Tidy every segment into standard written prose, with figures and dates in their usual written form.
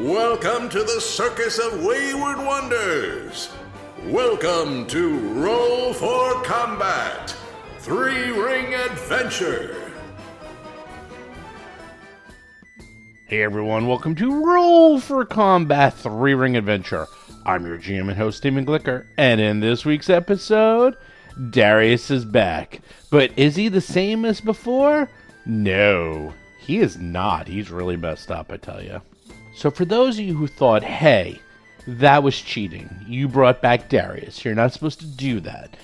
Welcome to the Circus of Wayward Wonders. Welcome to Roll for Combat, Three-Ring Adventure. Hey everyone, welcome to Roll for Combat, Three-Ring Adventure. I'm your GM and host, Steven Glicker, and in this week's episode, Darius is back. But is he the same as before? No, he is not. He's really messed up, I tell you. So for those of you who thought, hey, that was cheating, you brought back Darius, you're not supposed to do that,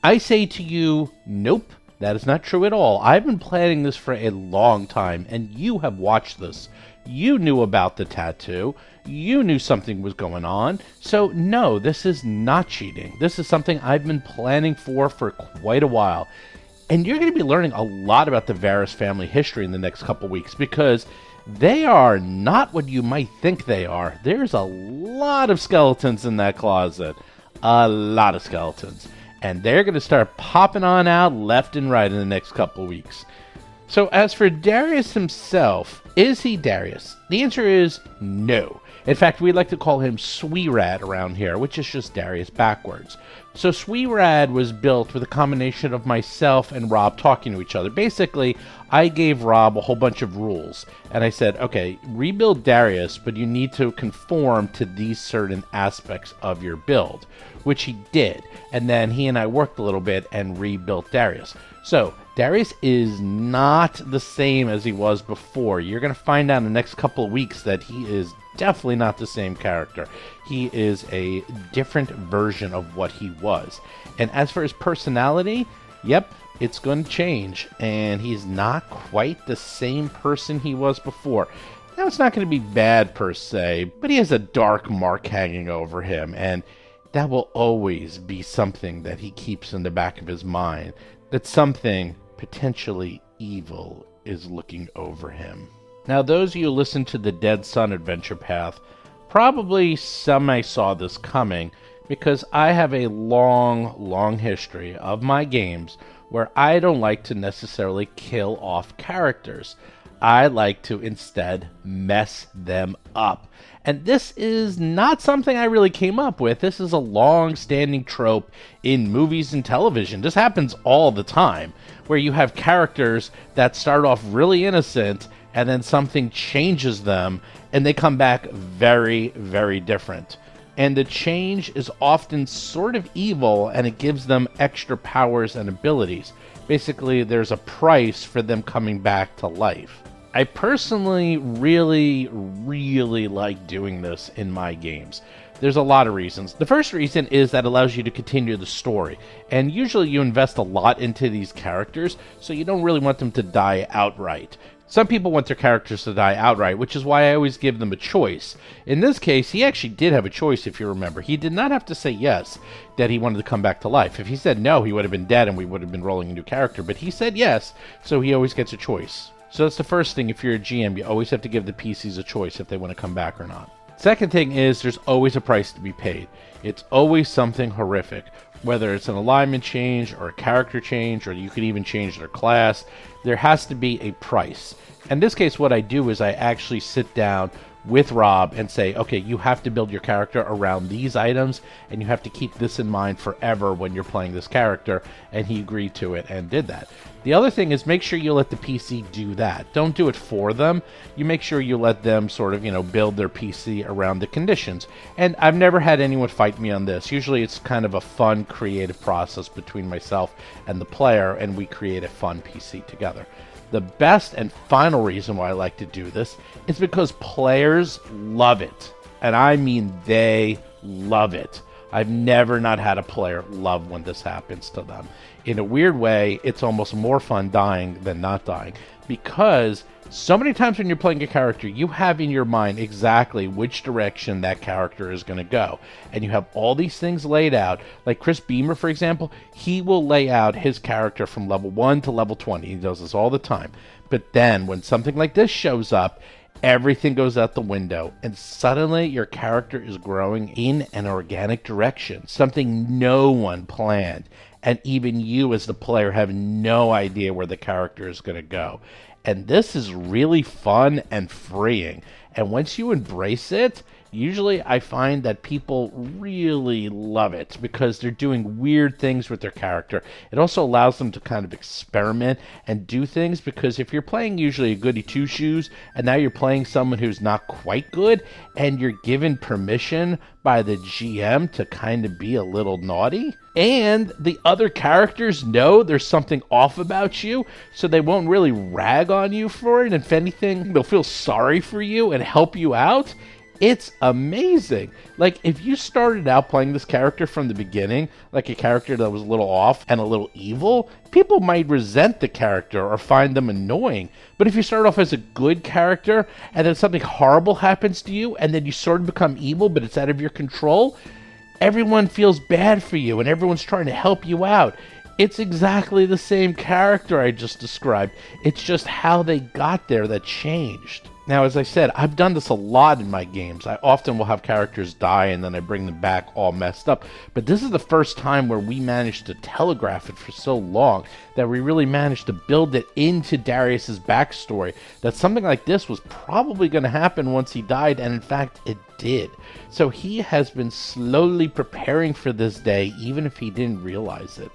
I say to you, nope, that is not true at all. I've been planning this for a long time, and you have watched this. You knew about the tattoo. You knew something was going on. So no, this is not cheating. This is something I've been planning for quite a while. And you're going to be learning a lot about the Varys family history in the next couple weeks, because they are not what you might think they are. There's a lot of skeletons in that closet. A lot of skeletons. And they're going to start popping on out left and right in the next couple weeks. So as for Darius himself, is he Darius? The answer is no. In fact, we like to call him Sweerad around here, which is just Darius backwards. So Sweerad was built with a combination of myself and Rob talking to each other. Basically, I gave Rob a whole bunch of rules, and I said, okay, rebuild Darius, but you need to conform to these certain aspects of your build, which he did. And then he and I worked a little bit and rebuilt Darius. So Darius is not the same as he was before. You're going to find out in the next couple of weeks that he is definitely not the same character. He is a different version of what he was. And as for his personality, yep, it's going to change. And he's not quite the same person he was before. Now, it's not going to be bad per se, but he has a dark mark hanging over him. And that will always be something that he keeps in the back of his mind. That something potentially evil is looking over him. Now, those of you who listen to the Dead Sun Adventure Path probably saw this coming, because I have a long history of my games where I don't like to necessarily kill off characters. I like to instead mess them up. And this is not something I really came up with. This is a long-standing trope in movies and television. This happens all the time, where you have characters that start off really innocent, and then something changes them, and they come back very, very different. And the change is often sort of evil, and it gives them extra powers and abilities. Basically, there's a price for them coming back to life. I personally really like doing this in my games. There's a lot of reasons. The first reason is that it allows you to continue the story. And usually you invest a lot into these characters, so you don't really want them to die outright. Some people want their characters to die outright, which is why I always give them a choice. In this case, he actually did have a choice, if you remember. He did not have to say yes, that he wanted to come back to life. If he said no, he would have been dead and we would have been rolling a new character. But he said yes, so he always gets a choice. So that's the first thing. If you're a GM, you always have to give the PCs a choice if they want to come back or not. Second thing is there's always a price to be paid. It's always something horrific. Whether it's an alignment change or a character change, or you could even change their class, there has to be a price. In this case, what I do is I actually sit down with Rob and say, okay, you have to build your character around these items, and you have to keep this in mind forever when you're playing this character, and he agreed to it and did that. The other thing is make sure you let the PC do that. Don't do it for them. You make sure you let them sort of, build their PC around the conditions. And I've never had anyone fight me on this. Usually it's kind of a fun, creative process between myself and the player, and we create a fun PC together. The best and final reason why I like to do this is because players love it. And I mean they love it. I've never not had a player love when this happens to them. In a weird way, it's almost more fun dying than not dying, because so many times when you're playing a character, you have in your mind exactly which direction that character is going to go. And you have all these things laid out. Like Chris Beamer, for example, he will lay out his character from level 1 to level 20. He does this all the time. But then when something like this shows up, everything goes out the window, and suddenly your character is growing in an organic direction, something no one planned. and even you as the player have no idea where the character is going to go. And this is really fun and freeing. And once you embrace it, usually I find that people really love it because they're doing weird things with their character. It also allows them to kind of experiment and do things, because if you're playing usually a goody two-shoes and now you're playing someone who's not quite good and you're given permission by the GM to kind of be a little naughty, and the other characters know there's something off about you, so they won't really rag on you for it. If anything, they'll feel sorry for you and help you out. It's amazing. Like, if you started out playing this character from the beginning, like a character that was a little off and a little evil, people might resent the character or find them annoying. But if you start off as a good character and then something horrible happens to you and then you sort of become evil but it's out of your control, everyone feels bad for you and everyone's trying to help you out. It's exactly the same character I just described. It's just how they got there that changed. Now, as I said, I've done this a lot in my games. I often will have characters die and then I bring them back all messed up. But this is the first time where we managed to telegraph it for so long that we really managed to build it into Darius's backstory, that something like this was probably going to happen once he died, and in fact, it did. So he has been slowly preparing for this day, even if he didn't realize it.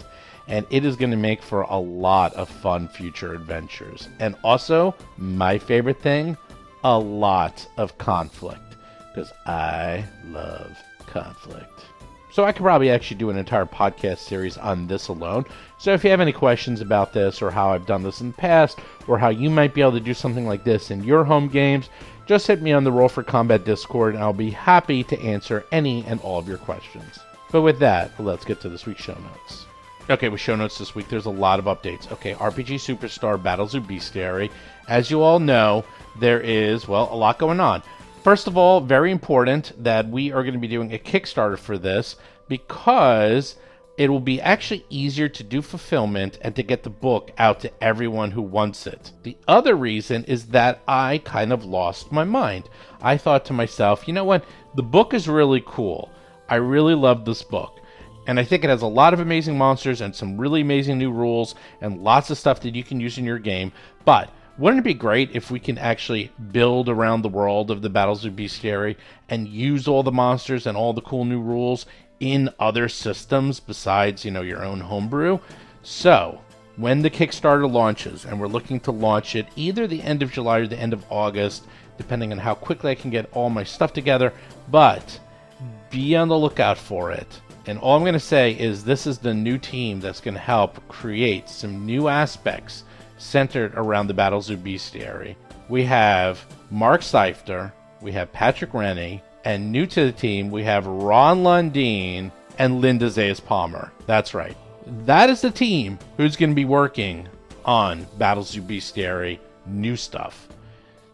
And it is going to make for a lot of fun future adventures. And also, my favorite thing, a lot of conflict, because I love conflict. So I could probably actually do an entire podcast series on this alone. So if you have any questions about this, or how I've done this in the past, or how you might be able to do something like this in your home games, just hit me on the Roll for Combat Discord and I'll be happy to answer any and all of your questions. But with that, let's get to this week's show notes. Okay, with show notes this week, there's a lot of updates. Okay, RPG Superstar Battles of Bestiary. As you all know, there is, well, a lot going on. First of all, very important that we are going to be doing a Kickstarter for this, because it will be actually easier to do fulfillment and to get the book out to everyone who wants it. The other reason is that I kind of lost my mind. I thought to myself, you know what? The book is really cool. I really love this book. And I think it has a lot of amazing monsters and some really amazing new rules and lots of stuff that you can use in your game. But wouldn't it be great if we can actually build around the world of the Battles of Bestiary and use all the monsters and all the cool new rules in other systems besides, your own homebrew? So, when the Kickstarter launches, and we're looking to launch it either the end of July or the end of August, depending on how quickly I can get all my stuff together, but be on the lookout for it. And all I'm going to say is this is the new team that's going to help create some new aspects centered around the Battles of Bestiary. We have Mark Seifter, we have Patrick Rennie, and new to the team, we have Ron Lundeen and Linda Zayas-Palmer. That's right. That is the team who's going to be working on Battles of Bestiary new stuff.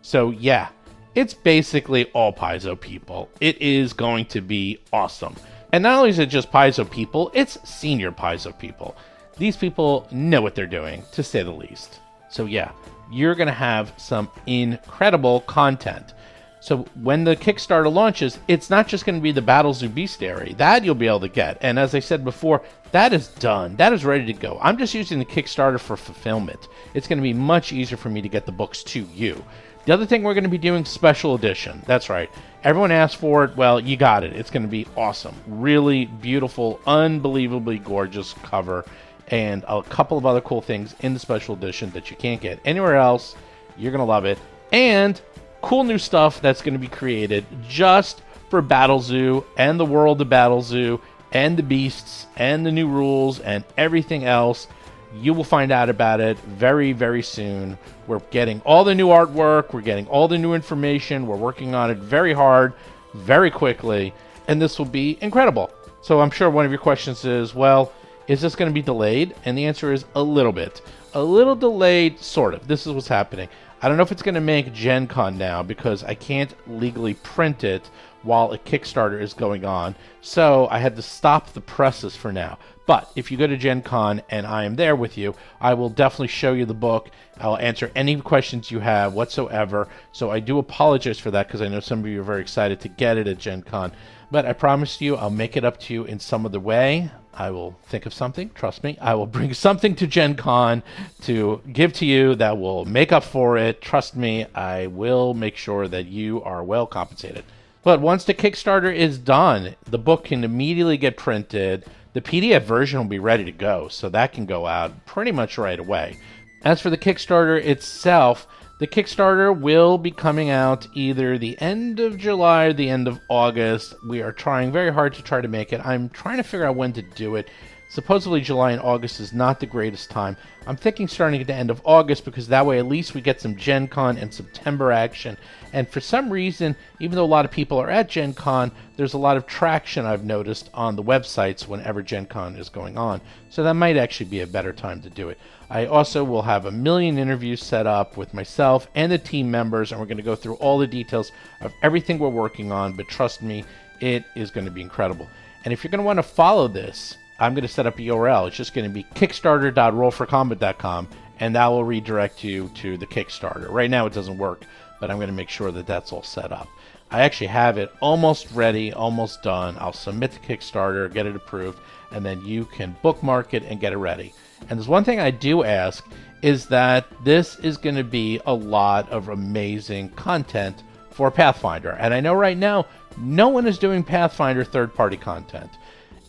So yeah, it's basically all Paizo people. It is going to be awesome. And not only is it just Paizo people, it's senior Paizo people. These people know what they're doing, to say the least. So yeah, you're going to have some incredible content. So when the Kickstarter launches, it's not just going to be the Battles of Bestiary. That you'll be able to get. And as I said before, that is done. That is ready to go. I'm just using the Kickstarter for fulfillment. It's going to be much easier for me to get the books to you. The other thing, we're going to be doing special edition. That's right. Everyone asked for it. Well, you got it. It's going to be awesome. Really beautiful, unbelievably gorgeous cover, and a couple of other cool things in the special edition that you can't get anywhere else. You're going to love it. And cool new stuff that's going to be created just for Battle Zoo and the world of Battle Zoo and the beasts and the new rules and everything else. You will find out about it very, very soon. We're getting all the new artwork. We're getting all the new information. We're working on it very hard, very quickly, and this will be incredible. So I'm sure one of your questions is, well, is this going to be delayed? And the answer is a little bit. A little delayed, sort of. This is what's happening. I don't know if it's going to make Gen Con now because I can't legally print it while a Kickstarter is going on. So I had to stop the presses for now. But if you go to Gen Con and I am there with you, I will definitely show you the book. I'll answer any questions you have whatsoever. So I do apologize for that because I know some of you are very excited to get it at Gen Con. But I promise you, I'll make it up to you in some other way. I will think of something. Trust me. I will bring something to Gen Con to give to you that will make up for it. Trust me, I will make sure that you are well compensated. But once the Kickstarter is done, the book can immediately get printed. The PDF version will be ready to go, so that can go out pretty much right away. As for the Kickstarter itself, the Kickstarter will be coming out either the end of July or the end of August. We are trying very hard to try to make it. I'm trying to figure out when to do it. Supposedly July and August is not the greatest time. I'm thinking starting at the end of August because that way at least we get some Gen Con and September action. And for some reason, even though a lot of people are at Gen Con, there's a lot of traction I've noticed on the websites whenever Gen Con is going on. So that might actually be a better time to do it. I also will have 1 million interviews set up with myself and the team members, and we're going to go through all the details of everything we're working on. But trust me, it is going to be incredible. And if you're going to want to follow this, I'm going to set up a URL. It's just going to be kickstarter.rollforcombat.com, and that will redirect you to the Kickstarter. Right now it doesn't work, but I'm going to make sure that that's all set up. I actually have it almost ready, almost done. I'll submit the Kickstarter, get it approved, and then you can bookmark it and get it ready. And there's one thing I do ask is that this is going to be a lot of amazing content for Pathfinder. And I know right now no one is doing Pathfinder third-party content.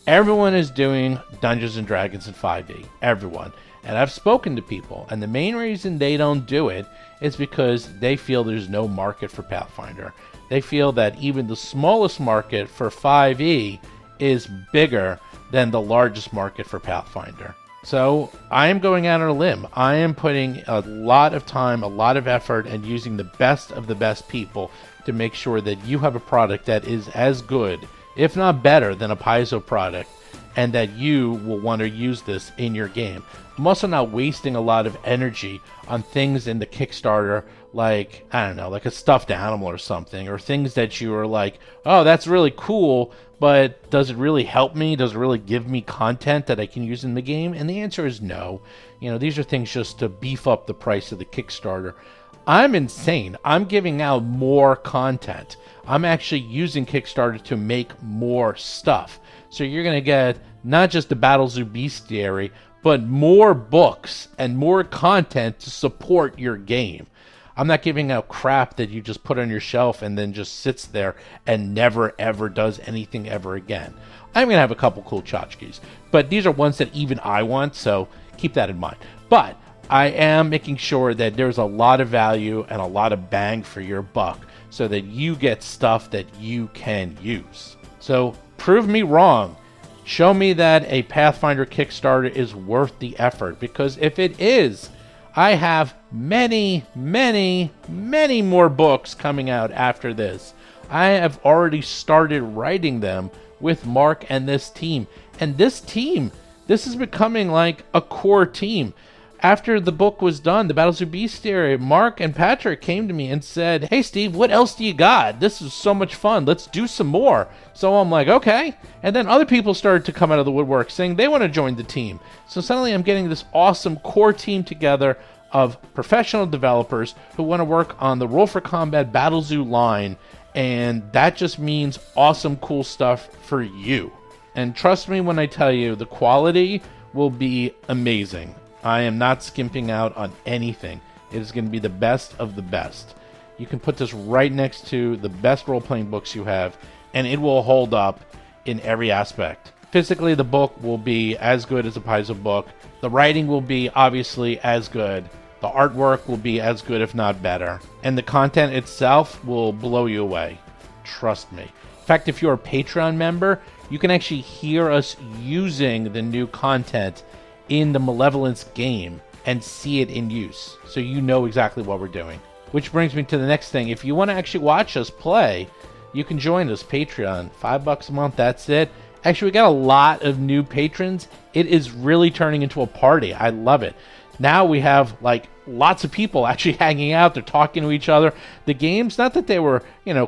Everyone is doing Dungeons & Dragons in 5e. Everyone. And I've spoken to people, and the main reason they don't do it is because they feel there's no market for Pathfinder. They feel that even the smallest market for 5e is bigger than the largest market for Pathfinder. So I am going out on a limb. I am putting a lot of time, a lot of effort, and using the best of the best people to make sure that you have a product that is as good, if not better, than a Paizo product, and that you will want to use this in your game. I'm also not wasting a lot of energy on things in the Kickstarter like, I don't know, like a stuffed animal or something, or things that you are like, oh, that's really cool, but does it really help me? Does it really give me content that I can use in the game? And the answer is no. You know, these are things just to beef up the price of the Kickstarter. I'm insane. I'm giving out more content. I'm actually using Kickstarter to make more stuff. So you're going to get not just the Battle Zoo Bestiary, but more books and more content to support your game. I'm not giving out crap that you just put on your shelf and then just sits there and never ever does anything ever again. I'm going to have a couple cool tchotchkes, but these are ones that even I want, so keep that in mind. But I am making sure that there's a lot of value and a lot of bang for your buck so that you get stuff that you can use. So prove me wrong. Show me that a Pathfinder Kickstarter is worth the effort, because if it is, I have many, many, many more books coming out after this. I have already started writing them with Mark and this team. And this is becoming like a core team. After the book was done, the Battles of Bestiary, Mark and Patrick came to me and said, hey, Steve, what else do you got? This is so much fun. Let's do some more. So I'm like, okay. And then other people started to come out of the woodwork saying they want to join the team. So suddenly I'm getting this awesome core team together of professional developers who want to work on the Roll for Combat Battle Zoo line. And that just means awesome, cool stuff for you. And trust me when I tell you, the quality will be amazing. I am not skimping out on anything. It is going to be the best of the best. You can put this right next to the best role-playing books you have, and it will hold up in every aspect. Physically, the book will be as good as a Paizo book. The writing will be obviously as good. The artwork will be as good, if not better. And the content itself will blow you away. Trust me. In fact, if you're a Patreon member, you can actually hear us using the new content in the Malevolence game and see it in use, so you know exactly what we're doing. Which brings me to the next thing. If you want to actually watch us play, you can join us. Patreon, $5 a month, that's it. Actually, we got a lot of new patrons. It is really turning into a party. I love it. Now we have like lots of people actually hanging out. They're talking to each other. The games, not that they were,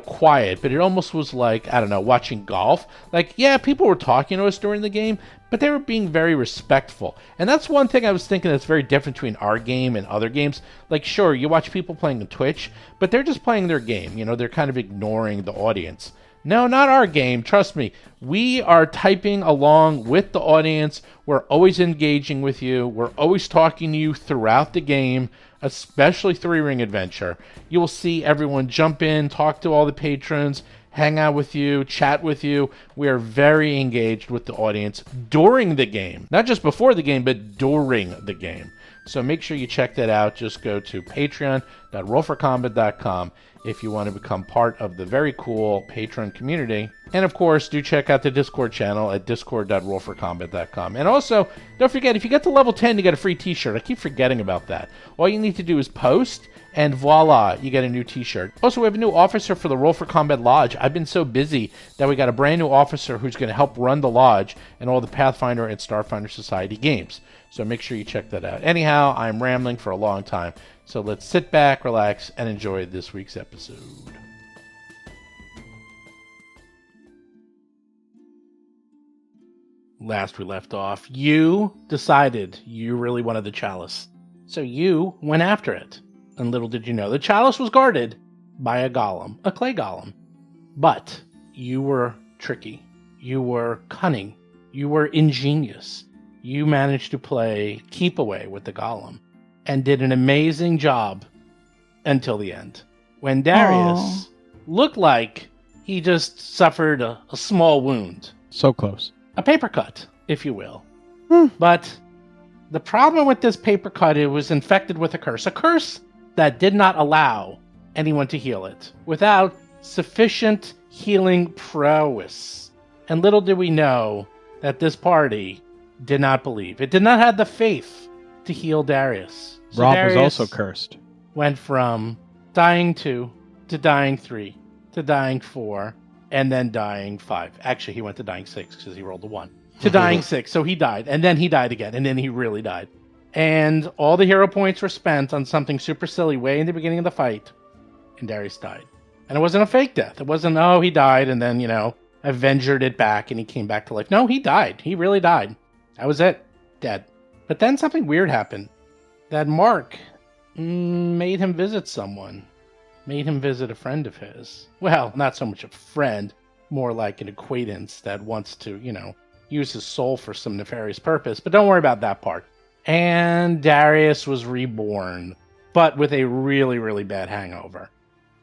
quiet, but it almost was like, I don't know, watching golf. Like, yeah, people were talking to us during the game, but they were being very respectful. And that's one thing I was thinking that's very different between our game and other games. Like, sure, you watch people playing on Twitch, but they're just playing their game. They're kind of ignoring the audience. No, not our game. Trust me. We are typing along with the audience. We're always engaging with you. We're always talking to you throughout the game, especially Three Ring Adventure. You will see everyone jump in, talk to all the patrons, hang out with you, chat with you. We are very engaged with the audience during the game. Not just before the game, but during the game. So make sure you check that out. Just go to patreon.rollforcombat.com if you want to become part of the very cool Patreon community. And of course, do check out the Discord channel at discord.rollforcombat.com. And also, don't forget, if you get to level 10, you get a free t-shirt. I keep forgetting about that. All you need to do is post, and voila, you get a new t-shirt. Also, we have a new officer for the Roll for Combat Lodge. I've been so busy that we got a brand new officer who's going to help run the lodge and all the Pathfinder and Starfinder Society games. So make sure you check that out. Anyhow, I'm rambling for a long time. So let's sit back, relax, and enjoy this week's episode. Last we left off, you decided you really wanted the chalice. So you went after it. And little did you know, the chalice was guarded by a golem, a clay golem. But you were tricky. You were cunning. You were ingenious. You managed to play keep away with the golem and did an amazing job until the end. When Darius looked like he just suffered a small wound. So close. A paper cut, if you will. But the problem with this paper cut, it was infected with a curse that did not allow anyone to heal it without sufficient healing prowess. And little did we know that this party did not believe. It did not have the faith to heal Darius. So Rob Darius was also cursed. went from dying 2 to dying 3 to dying 4 and then dying 5. Actually, he went to dying 6 because he rolled a 1. To dying 6, so he died. And then he died again. And then he really died. And all the hero points were spent on something super silly way in the beginning of the fight. And Darius died. And it wasn't a fake death. It wasn't, he died and then, Avengered it back and he came back to life. No, he died. He really died. That was it. Dead. But then something weird happened. That Mark made him visit someone. Made him visit a friend of his. Well, not so much a friend. More like an acquaintance that wants to, use his soul for some nefarious purpose. But don't worry about that part. And Darius was reborn. But with a really, really bad hangover.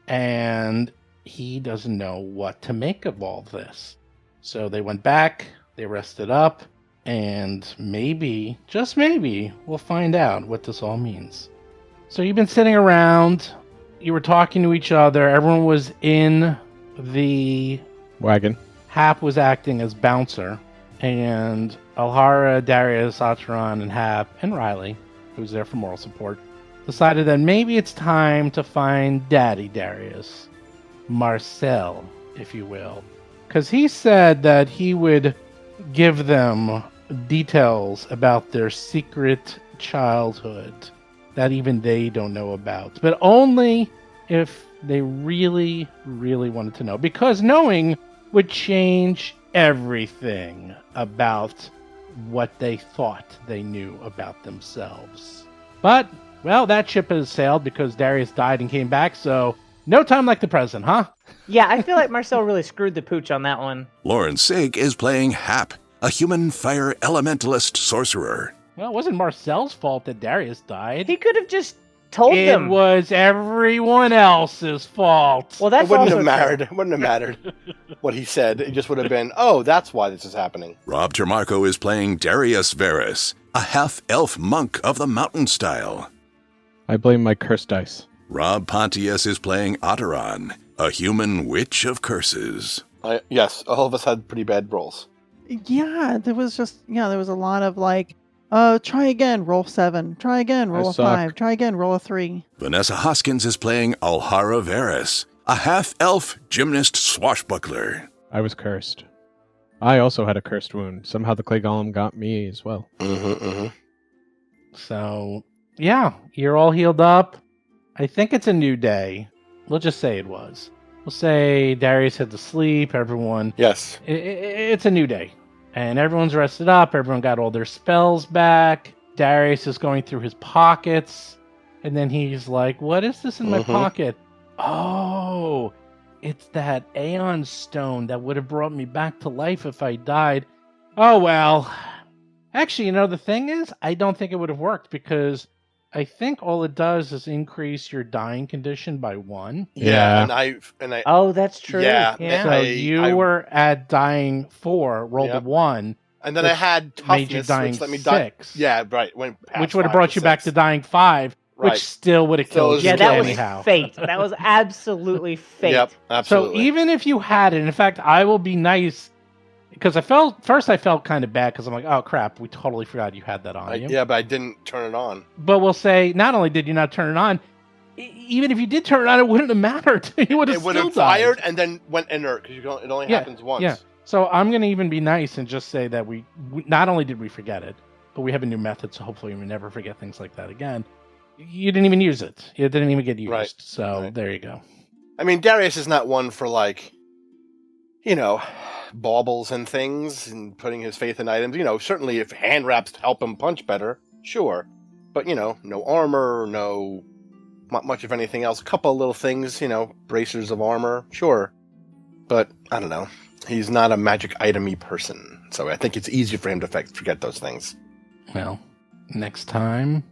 And he doesn't know what to make of all this. So they went back. They rested up. And maybe, just maybe, we'll find out what this all means. So you've been sitting around, you were talking to each other, everyone was in the wagon. Hap was acting as bouncer, and Alhara, Darius, Acheron, and Hap, and Riley, who's there for moral support, decided that maybe it's time to find Daddy Darius, Marcel, if you will. Because he said that he would give them details about their secret childhood that even they don't know about, but only if they really, really wanted to know, because knowing would change everything about what they thought they knew about themselves. But, well, that ship has sailed because Darius died and came back, so no time like the present, huh? Yeah, I feel like Marcel really screwed the pooch on that one. Lauren Sig is playing Hap, a human fire elementalist sorcerer. Well, it wasn't Marcel's fault that Darius died. He could have just told them. It was everyone else's fault. Well, that's It wouldn't also have mattered. true. It wouldn't have mattered what he said. It just would have been, oh, that's why this is happening. Rob Termarco is playing Darius Varus, a half-elf monk of the mountain style. I blame my curse dice. Rob Pontius is playing Otteron, a human witch of curses. Yes, all of us had pretty bad rolls. Yeah, there was a lot of try again, roll 7. Try again, roll a 5. Try again, roll a 3. Vanessa Hoskins is playing Alhara Varus, a half-elf gymnast swashbuckler. I was cursed. I also had a cursed wound. Somehow the clay golem got me as well. So, yeah, you're all healed up. I think it's a new day. We'll just say it was. We'll say Darius had to sleep, everyone. Yes. It's a new day. And everyone's rested up, everyone got all their spells back. Darius is going through his pockets. And then he's like, what is this in my pocket? Oh, it's that Aeon Stone that would have brought me back to life if I died. Oh, well. Actually, the thing is, I don't think it would have worked because I think all it does is increase your dying condition by 1. Yeah. and I Oh, that's true. Yeah, Yeah. So I- you were at dying 4, rolled a Yep. 1, and then which I had made you toughness, dying which let me die. 6. Yeah, right. Went past Which would have 5 brought you back to 6. dying 5, Right. which still would have Still killed is you Yeah, that was anyhow. fate. That was absolutely fate. Yep, So absolutely. even if you had it, in fact, I will be nice because I felt kind of bad because I'm like, oh crap, we totally forgot you had that on you. Yeah, but I didn't turn it on. But we'll say, not only did you not turn it on, even if you did turn it on, it wouldn't have mattered. You would have It would still have died. fired and then went inert because it only happens once. Yeah. So I'm going to even be nice and just say that we not only did we forget it, but we have a new method, so hopefully we never forget things like that again. You didn't even use it. It didn't even get used. Right. So Right. there you go. I mean, Darius is not one for baubles and things and putting his faith in items. Certainly if hand wraps help him punch better, sure. But, no armor, not much of anything else. A couple of little things, bracers of armor, sure. But, I don't know. He's not a magic item-y person. So I think it's easy for him to forget those things. Well, next time,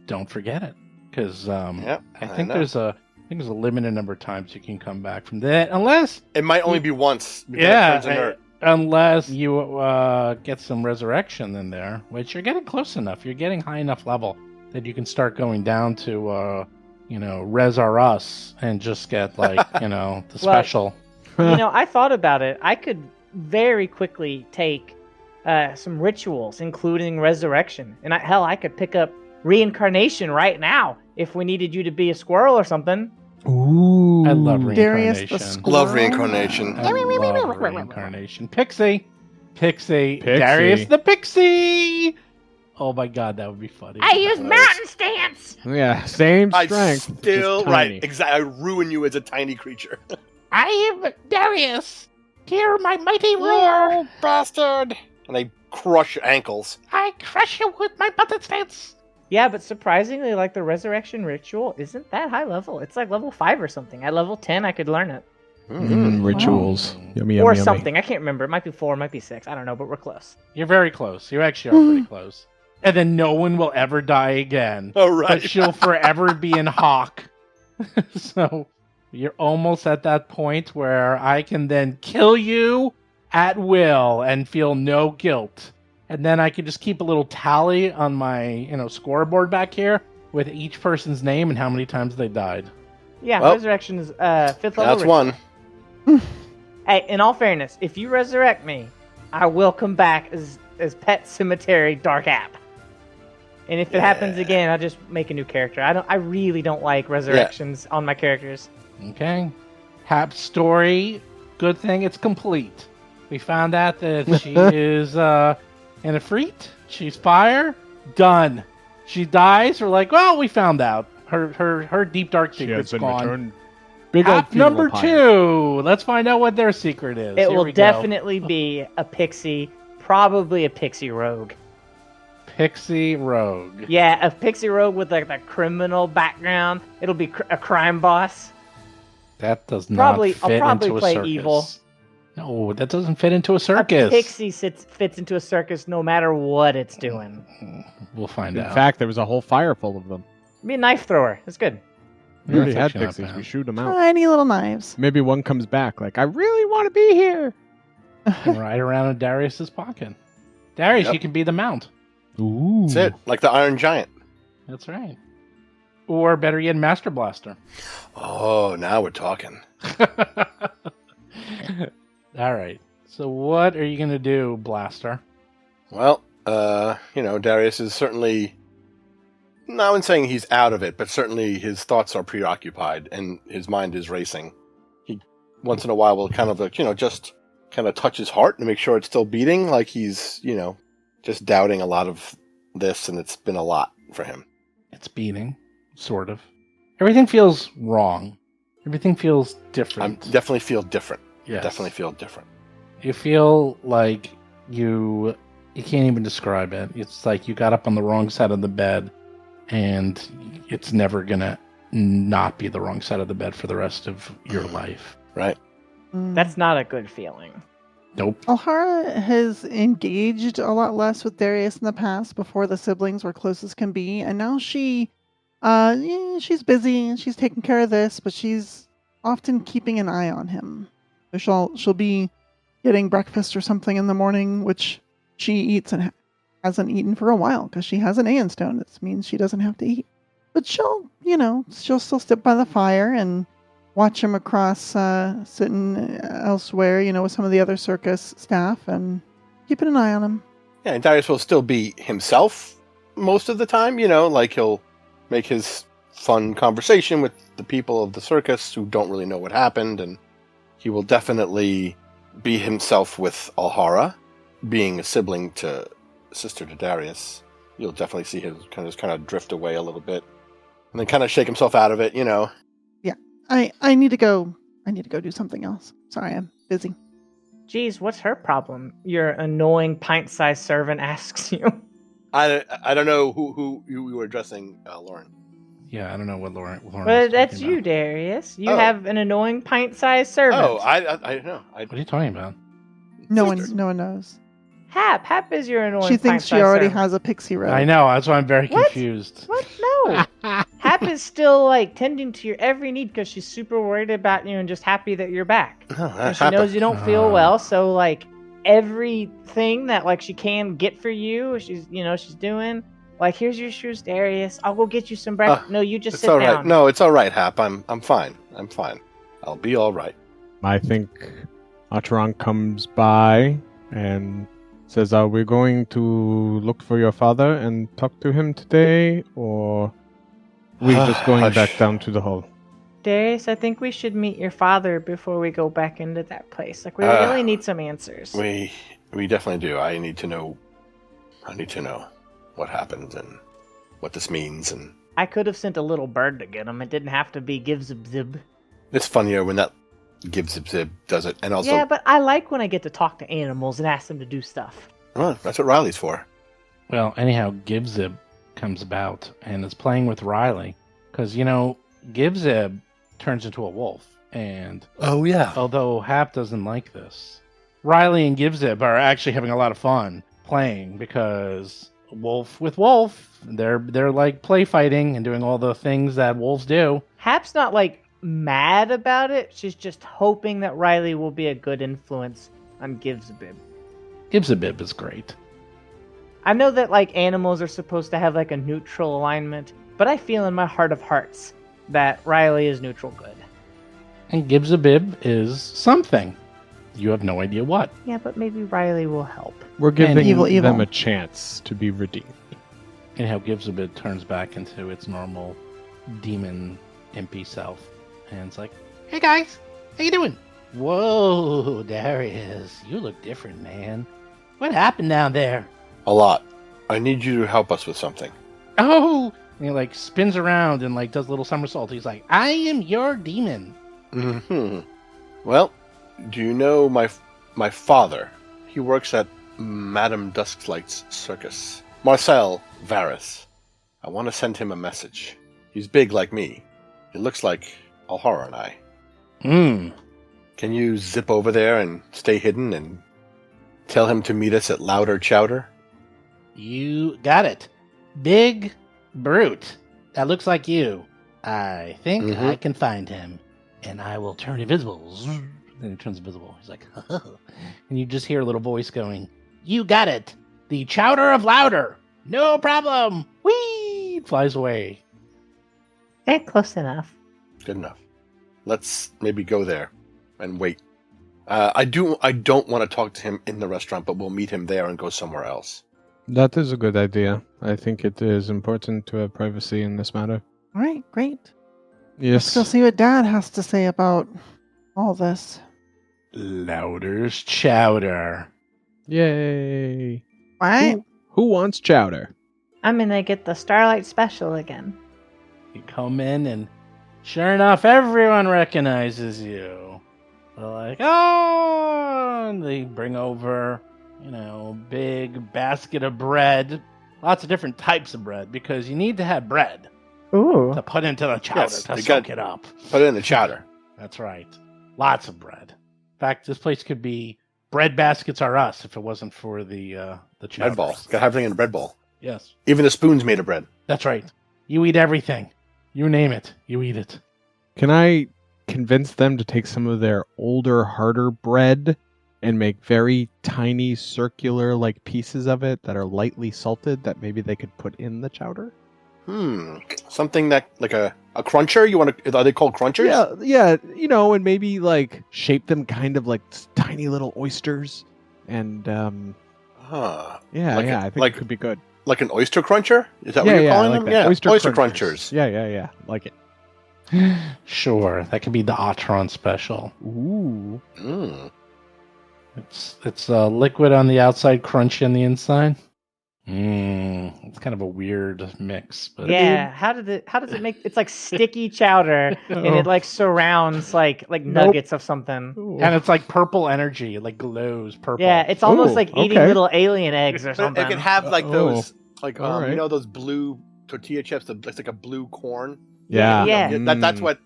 don't forget it. Because Yep, I think know. there's a limited number of times you can come back from that. Unless It might only be once. Because it turns inert. unless you get some resurrection in there, which you're getting close enough. You're getting high enough level that you can start going down to, Res R Us and just get, the special. I thought about it. I could very quickly take some rituals, including resurrection. And I could pick up reincarnation right now if we needed you to be a squirrel or something. Ooh. I love Darius reincarnation. the squirrel. Love reincarnation. I love reincarnation. Pixie. Darius the Pixie. Oh my god, that would be funny. I use mountain stance. Yeah, same I strength. still just tiny. right. Exactly. I ruin you as a tiny creature. I am Darius. Hear my mighty You bastard! And I crush your ankles. I crush you with my mountain stance. Yeah, but surprisingly, the resurrection ritual isn't that high level. It's like level 5 or something. At level 10, I could learn it. Rituals. Yummy, Or yummy, something. I can't remember. It might be 4, it might be 6. I don't know, but we're close. You're very close. You actually are pretty close. And then no one will ever die again. Oh, right. But she'll forever be in Hawk. So you're almost at that point where I can then kill you at will and feel no guilt. And then I can just keep a little tally on my, scoreboard back here with each person's name and how many times they died. Yeah, Well, resurrection is 5th level. That's ritual. one. Hey, in all fairness, if you resurrect me, I will come back as Pet Cemetery Dark App. And if it happens again, I'll just make a new character. I really don't like resurrections on my characters. Okay. Hap's story, good thing it's complete. We found out that she is an Ifrit. She's fire. Done. She dies. We're like, well, we found out. Her deep dark She secret's has been gone. returned. Big old Hap funeral number pyre. 2. Let's find out what their secret is. It Here will we go. definitely be a pixie, probably a pixie rogue. Pixie Rogue. Yeah, a pixie rogue with a criminal background. It'll be a crime boss. That does not Probably- fit I'll probably into a play circus. evil. No, that doesn't fit into a circus. A pixie fits into a circus no matter what it's doing. We'll find In out. fact, there was a whole fire full of them. Be a knife thrower. It's good. We already That's had actually not pixies. bad. We shoot them out. Tiny little knives. Maybe one comes back like, I really want to be here. Right around in Darius's pocket. Darius, Yep. you can be the mount. Ooh. That's it. Like the Iron Giant. That's right. Or better yet, Master Blaster. Oh, now we're talking. All right. So what are you going to do, Blaster? Well, Darius is certainly, no, I wouldn't saying he's out of it, but certainly his thoughts are preoccupied and his mind is racing. He, once in a while, will kind of, just kind of touch his heart and make sure it's still beating, like he's, just doubting a lot of this, and it's been a lot for him. It's beating, sort of. Everything feels wrong. Everything feels I different. definitely feel different. Yes. Definitely feel different. You feel like you can't even describe it. It's like you got up on the wrong side of the bed, and it's never gonna not be the wrong side of the bed for the rest of your life. Right? That's not a good feeling. Nope. Alhara has engaged a lot less with Darius in the past before the siblings were close as can be, and now she's busy and she's taking care of this, but she's often keeping an eye on him. So she'll be getting breakfast or something in the morning, which she eats and hasn't eaten for a while because she has an Aeon Stone. This means she doesn't have to eat. But she'll still sit by the fire and watch him across, sitting elsewhere, with some of the other circus staff and keeping an eye on him. Yeah, and Darius will still be himself most of the time, like he'll make his fun conversation with the people of the circus who don't really know what happened, and he will definitely be himself with Alhara, being a sister to Darius. You'll definitely see him kind of drift away a little bit, and then kind of shake himself out of it, Yeah, I need to go. I need to go do something else. Sorry, I'm busy. Geez, what's her problem? Your annoying pint-sized servant asks you. I don't know who you were addressing, Lauren. Yeah, I don't know what Lauren But was that's talking you, about. Darius. You Oh. have an annoying pint-sized servant. Oh, I don't know. What are you talking about? No one knows. Hap is your annoying She thinks she pint-sized already servant. has a pixie robe. I know, that's why I'm very What? confused. What? No. Hap is still tending to your every need because she's super worried about you and just happy that you're back. Oh, And that she happened. knows you don't feel well, so everything that she can get for you, she's doing. Here's your shoes, Darius. I'll go get you some breakfast. No, you just It's sit all down. right. No, it's all right, Hap. I'm fine. I'm fine. I'll be all right. I think Atron comes by and says, "Are we going to look for your father and talk to him today, or we just going Hush. back down to the hall?" Darius, I think we should meet your father before we go back into that place. We Uh, really need some answers. We definitely do. I need to know what happened and what this means. And I could have sent a little bird to get him. It didn't have to be Give Zib Zib. it's funnier when that Give Zib Zib does it. And also, Yeah, but I like when I get to talk to animals and ask them to do stuff. well, that's what Riley's for. Well, anyhow, Gibzib comes about and is playing with Riley. Because, Gibzib turns into a wolf. And Oh yeah. although Hap doesn't like this, Riley and Gibzib are actually having a lot of fun playing because wolf with wolf, they're play fighting and doing all the things that wolves do. Hap's not mad about it. She's just hoping that Riley will be a good influence on Give Zib. Gibzib is great. I know that animals are supposed to have a neutral alignment, but I feel in my heart of hearts that Riley is neutral good. And Gibzib is something. You have no idea what. Yeah, but maybe Riley will help. We're giving Evil. them a chance to be redeemed. Anyhow, Gibzib turns back into its normal demon impy self. And it's like, hey guys, how you doing? Whoa, Darius, you look different, man. What happened down there? A lot. I need you to help us with something. Oh! And he spins around and does a little somersault. He's like, I am your demon. Hmm. Well, do you know my father? He works at Madame Dusklight's circus. Marcel Varys. I want to send him a message. He's big like me. It looks like Alhara and I. Can you zip over there and stay hidden and tell him to meet us at Louder Chowder? You got it. Big brute. That looks like you. I think Mhm. I can find him. And I will turn invisible. Then he turns invisible. He's like, and you just hear a little voice going, you got it. The Chowder of Louder. No problem. Whee! Flies away. Close enough. Good enough. Let's maybe go there and wait. I don't want to talk to him in the restaurant, but we'll meet him there and go somewhere else. That is a good idea. I think it is important to have privacy in this matter. All right, great. Yes. Let's go see what Dad has to say about all this. Louder's Chowder. Yay. What? Who wants chowder? I'm gonna get the Starlight Special again. You come in and sure enough, everyone recognizes you. They're like, oh, and they bring over, big basket of bread. Lots of different types of bread because you need to have bread Ooh. to put into the chowder Yes, to you soak got- it up. Put it in the chowder. That's right. Lots of bread. In fact, this place could be bread baskets are us if it wasn't for the chowders. Bread ball. Got everything in a bread ball. Yes, Even the spoon's made of bread. that's right. You eat everything. You name it, you eat it. Can I convince them to take some of their older, harder bread and make very tiny, circular like pieces of it that are lightly salted that maybe they could put in the chowder? Something that like a cruncher. You want to? Are they called crunchers? Yeah, and maybe like shape them kind of like tiny little oysters, and Huh. I think it could be good. Like an oyster cruncher? Is that what you're calling them? that. Yeah, oyster crunchers. crunchers. Yeah, like it. Sure, that could be the Atron special. Ooh. Mm. It's liquid on the outside, crunchy on the inside. It's kind of a weird mix, but Yeah, how does it make? It's like sticky chowder, and it like surrounds like nuggets of something. and it's like purple energy. It like glows purple. Yeah, it's almost Ooh, like eating okay. little alien eggs or It something. could have like those, like all right. those blue tortilla chips. It's like a blue corn. Yeah. Yeah. That's what.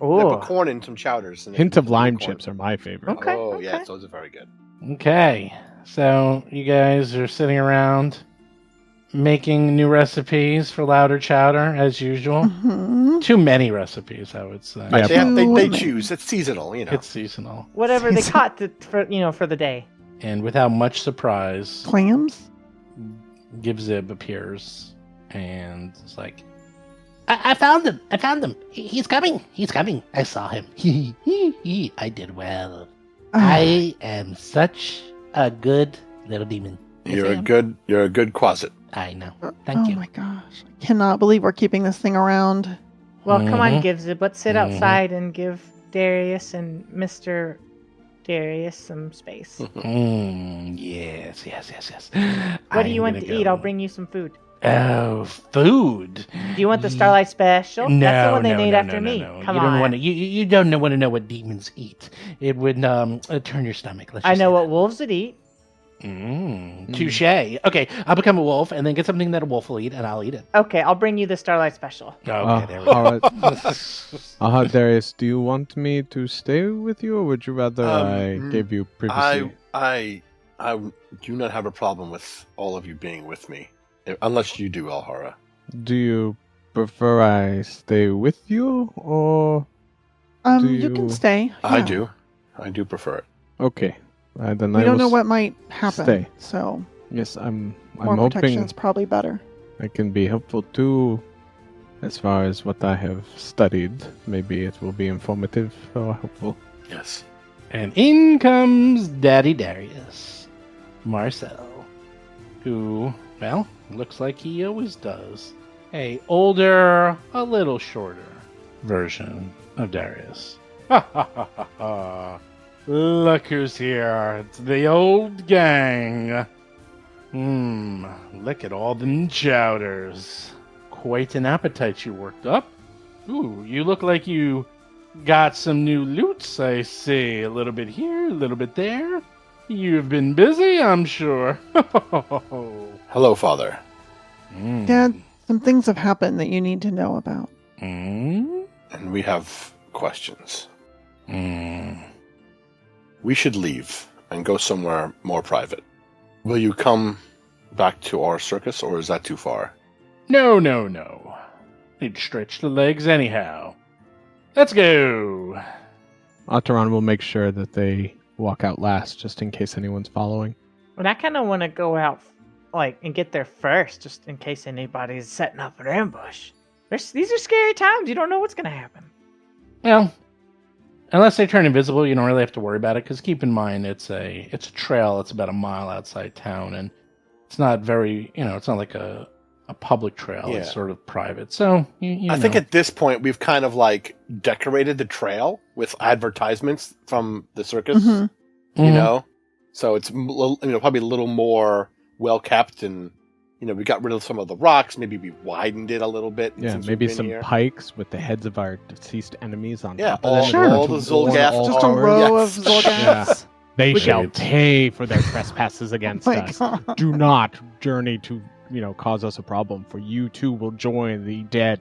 They Ooh. put corn in some chowders. And Hint of lime corn. chips are my favorite. Okay. Oh yes, those are very good. Okay, so you guys are sitting around making new recipes for Louder Chowder as usual. Mhm. Too many recipes, I would say. Yeah. They choose. It's seasonal, It's seasonal, Whatever they caught for the day. and without much surprise, Clams? Gibzib appears and is like, I found him. I found him. He's coming. He's coming. I saw him. I did well. I am such a good little demon. Yes, I am. You're a good closet. I know. Thank you. Oh my gosh. I cannot believe we're keeping this thing around. Well, come on, Mhm. Gives Let's sit Mhm. outside and give Darius and Mr. Darius some space. Yes. What do you want to eat? I'll bring you some food. Oh, food. Do you want the Starlight Special? No, That's the one they no, made no, after no, me. no. Come you on. Don't want to, you don't want to know what demons eat. It would turn your stomach. Let's I just know say what wolves would eat. Touche. Okay, I'll become a wolf and then get something that a wolf will eat, and I'll eat it. Okay, I'll bring you the Starlight Special. Okay, there we go. Darius, do you want me to stay with you, or would you rather I gave you privacy? I do not have a problem with all of you being with me, unless you do, Alhara. Do you prefer I stay with you, or do You can you- stay. I Yeah. do prefer it. okay? Then We I don't will know what might happen. stay. So Yes, I'm more hoping protection is probably better. I can be helpful too, as far as what I have studied. Maybe it will be informative or helpful. Yes. And in comes Daddy Darius, Marcel, who, well, looks like he always does. A older, a little shorter version of Darius. Ha ha ha ha ha. Look who's here. It's the old gang. Look at all them chowders. Quite an appetite you worked up. Ooh, you look like you got some new loots, I see. A little bit here, a little bit there. You've been busy, I'm sure. Hello, Father. Dad, some things have happened that you need to know about. Mm? And we have questions. Mm. We should leave and go somewhere more private. Will you come back to our circus, or is that too far? No. Need to stretch the legs anyhow. Let's go. Ataran will make sure that they walk out last, just in case anyone's following. But I kind of want to go out, and get there first, just in case anybody's setting up an ambush. These are scary times. You don't know what's gonna happen. Well, unless they turn invisible, you don't really have to worry about it. Because keep in mind, it's a trail. It's about a mile outside town, and it's not very, it's not like a public trail. Yeah. It's sort of private. So I think at this point we've kind of decorated the trail with advertisements from the circus. Mhm. You know, so it's probably a little more well kept, and we got rid of some of the rocks. Maybe we widened it a little bit. Yeah, since maybe we've been some here. pikes with the heads of our deceased enemies on Yeah, top of all, them. Sure. all the Zolgath. Just a towers. row of Yes. Zolgaths. Yeah. They We shall could- pay for their trespasses against My us. God. Do not journey to, cause us a problem, for you too will join the dead.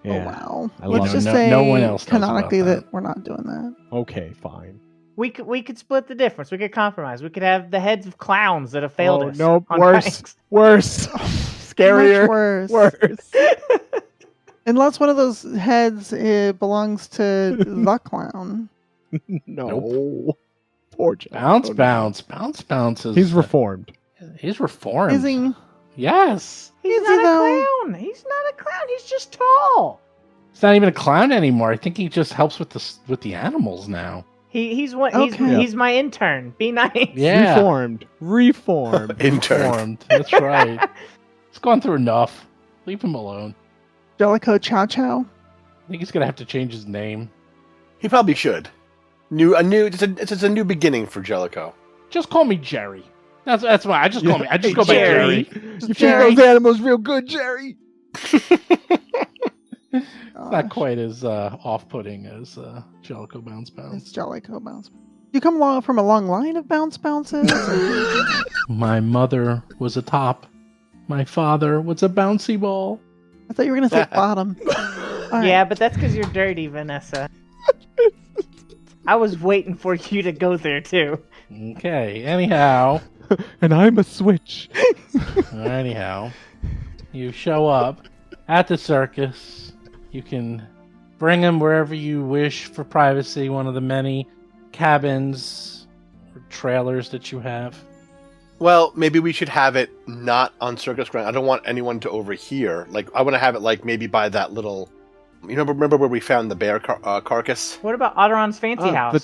Yeah. Oh wow. I Let's love just it. say No one else knows about canonically that. that we're not doing that. Okay, fine. We could split the difference. We could compromise. We could have the heads of clowns that have failed us. Nope, on worse. ranks. Worse. Scarier. Much worse. Worse. Unless one of those heads belongs to the clown. No. Poor Jellicoe. Bounce is... He's reformed. He's reformed. Is he? Yes. He's Is he not a though? clown. He's not a clown. He's just tall. He's not even a clown anymore. I think he just helps with the animals now. He's one. Okay. He's my intern. Be nice. Yeah. Reformed. Intern. Reformed. That's right. He's gone through enough. Leave him alone. Jellicoe Chow Chow. I think he's gonna have to change his name. He probably should. It's a new beginning for Jellicoe. Just call me Jerry. That's why I just call me. I just go by Jerry. Jerry. You feed Jerry. those animals real good, Jerry. Not quite as off-putting as Jellicoe Bounce. It's Jellicoe Bounce. You come along from a long line of bounces? My mother was a top. My father was a bouncy ball. I thought you were going to say bottom. All right. Yeah, but that's because you're dirty, Vanessa. I was waiting for you to go there too. Okay. Anyhow, And I'm a switch. you show up at the circus. You can bring him wherever you wish for privacy. One of the many cabins or trailers that you have. Well, maybe we should have it not on circus ground. I don't want anyone to overhear. Like, I want to have it like maybe by that little. You remember where we found the bear carcass? What about Otteron's fancy house? The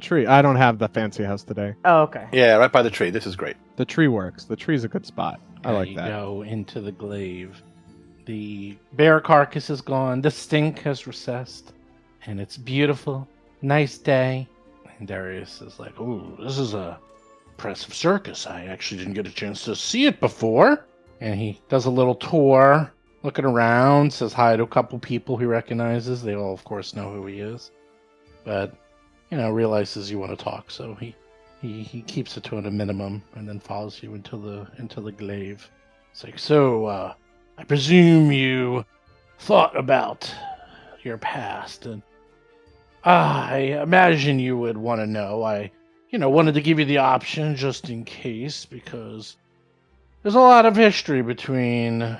tree. I don't have the fancy house today. Oh, okay. Yeah, right by the tree. This is great. The tree works. The tree's a good spot. I like You that. go into the glaive. The bear carcass is gone. The stink has recessed. And it's beautiful. Nice day. And Darius is like, ooh, this is a impressive circus. I actually didn't get a chance to see it before. And he does a little tour, looking around, says hi to a couple people he recognizes. They all, of course, know who he is. But, realizes you want to talk, so he keeps it to a minimum and then follows you into the glaive. It's like, so, I presume you thought about your past, and I imagine you would want to know. I, wanted to give you the option just in case, because there's a lot of history between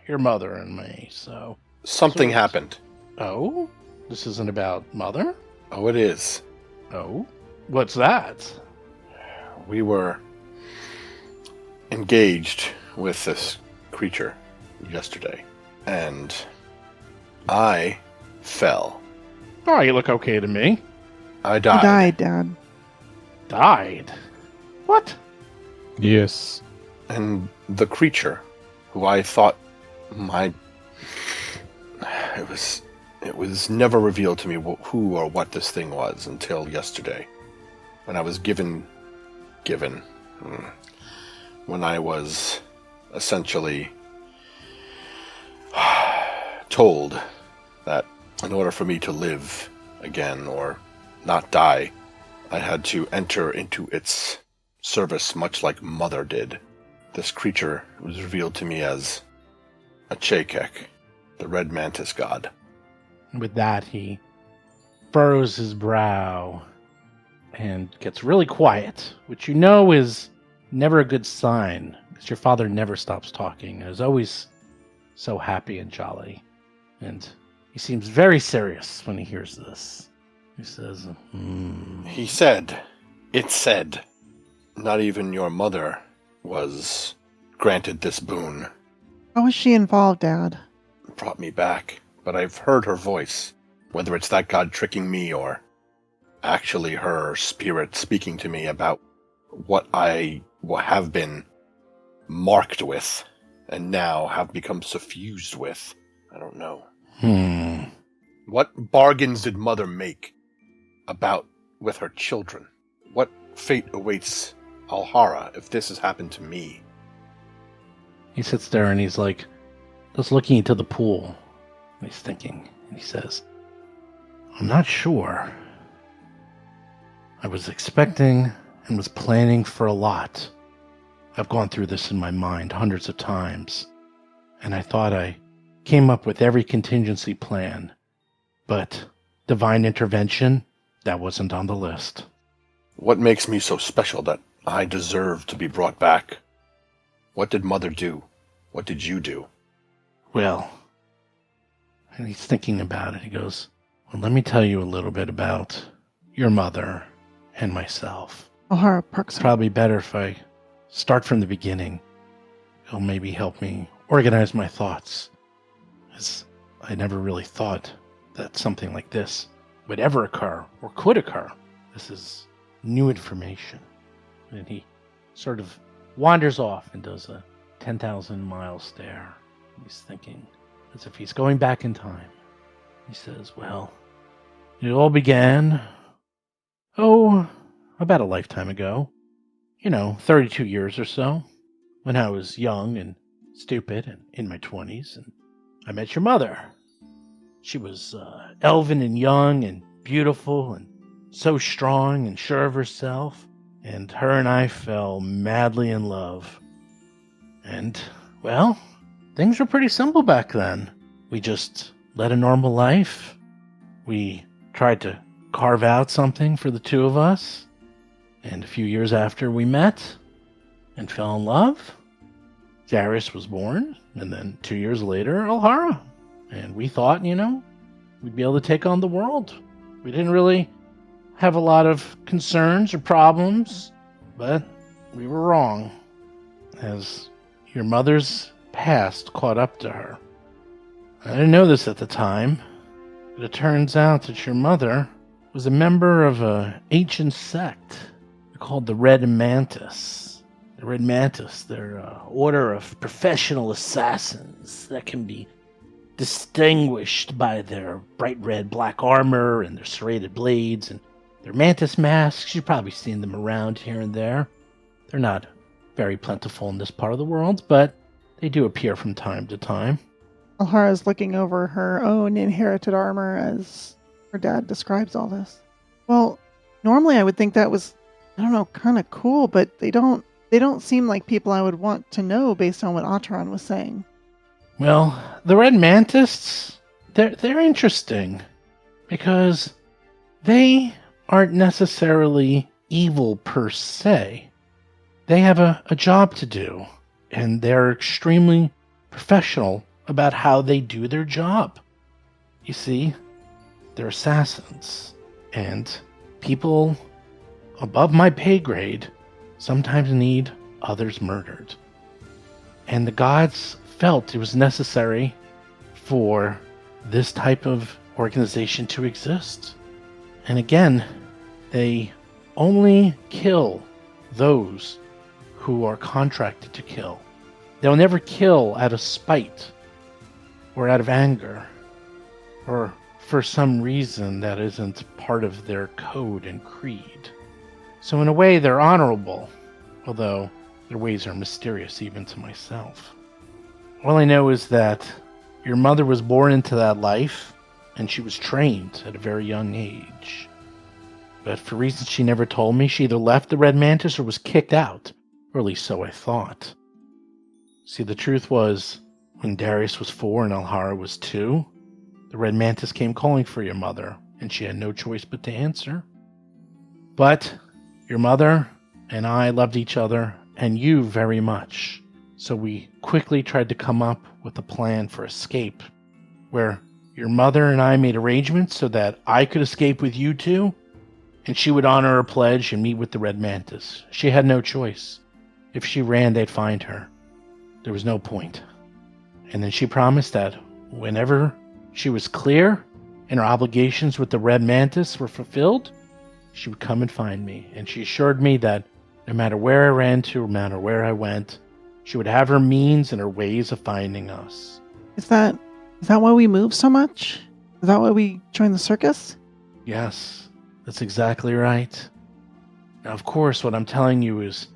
your mother and me, so... Something happened. Oh? This isn't about mother? Oh, it is. Oh? What's that? We were engaged with this creature yesterday, and I fell. Oh, you look okay to me. I You died. died, Dad. Died? What? Yes. And the creature, who I thought it was never revealed to me who or what this thing was until yesterday, when I was given, when I was essentially told that in order for me to live again or not die, I had to enter into its service much like Mother did. This creature was revealed to me as a Chakek, the red mantis god. With that, he furrows his brow and gets really quiet, which is never a good sign, because your father never stops talking and is always so happy and jolly. And he seems very serious when he hears this. He says, It said, not even your mother was granted this boon. How was she involved, Dad? It brought me back, but I've heard her voice, whether it's that god tricking me or actually her spirit speaking to me about what I have been marked with and now have become suffused with. I don't know. What bargains did Mother make with her children? What fate awaits Alhara if this has happened to me? He sits there and he's like, just looking into the pool. And he's thinking, and he says, I'm not sure. I was expecting and was planning for a lot. I've gone through this in my mind hundreds of times, and I thought I came up with every contingency plan, but divine intervention, that wasn't on the list. What makes me so special that I deserve to be brought back? What did Mother do? What did you do? Well, and he's thinking about it. He goes, well, let me tell you a little bit about your mother and myself. Alhara perks It's up. probably better if I start from the beginning. It'll maybe help me organize my thoughts, as I never really thought that something like this would ever occur or could occur. This is new information. And he sort of wanders off and does a 10,000 mile stare. He's thinking as if he's going back in time. He says, well, it all began, about a lifetime ago. 32 years or so, when I was young and stupid and in my 20s, and I met your mother. She was elven and young and beautiful and so strong and sure of herself, and her and I fell madly in love. And, well, things were pretty simple back then. We just led a normal life. We tried to carve out something for the two of us. And a few years after we met and fell in love, Darius was born, and then 2 years later, Alhara. And we thought, we'd be able to take on the world. We didn't really have a lot of concerns or problems, but we were wrong, as your mother's past caught up to her. I didn't know this at the time, but it turns out that your mother was a member of an ancient sect called the Red Mantis. The Red Mantis, they're an order of professional assassins that can be distinguished by their bright red black armor and their serrated blades and their mantis masks. You've probably seen them around here and there. They're not very plentiful in this part of the world, but they do appear from time to time. Alhara's looking over her own inherited armor as her dad describes all this. Well, normally I would think that was, kind of cool, but they don't seem like people I would want to know based on what Atron was saying. Well, the Red Mantists, they're interesting because they aren't necessarily evil per se. They have a job to do, and they're extremely professional about how they do their job. You see, they're assassins, and people above my pay grade sometimes need others murdered. And the gods felt it was necessary for this type of organization to exist. And again, they only kill those who are contracted to kill. They'll never kill out of spite or out of anger or for some reason that isn't part of their code and creed. So in a way, they're honorable, although their ways are mysterious even to myself. All I know is that your mother was born into that life, and she was trained at a very young age. But for reasons she never told me, she either left the Red Mantis or was kicked out, or at least so I thought. See, the truth was, when Darius was 4 and Alhara was 2, the Red Mantis came calling for your mother, and she had no choice but to answer. But your mother and I loved each other, and you very much. So we quickly tried to come up with a plan for escape, where your mother and I made arrangements so that I could escape with you two, and she would honor her pledge and meet with the Red Mantis. She had no choice. If she ran, they'd find her. There was no point. And then she promised that whenever she was clear and her obligations with the Red Mantis were fulfilled, she would come and find me. And she assured me that no matter where I ran to, no matter where I went, she would have her means and her ways of finding us. Is that why we move so much? Is that why we joined the circus? Yes, that's exactly right. Now, of course, what I'm telling you is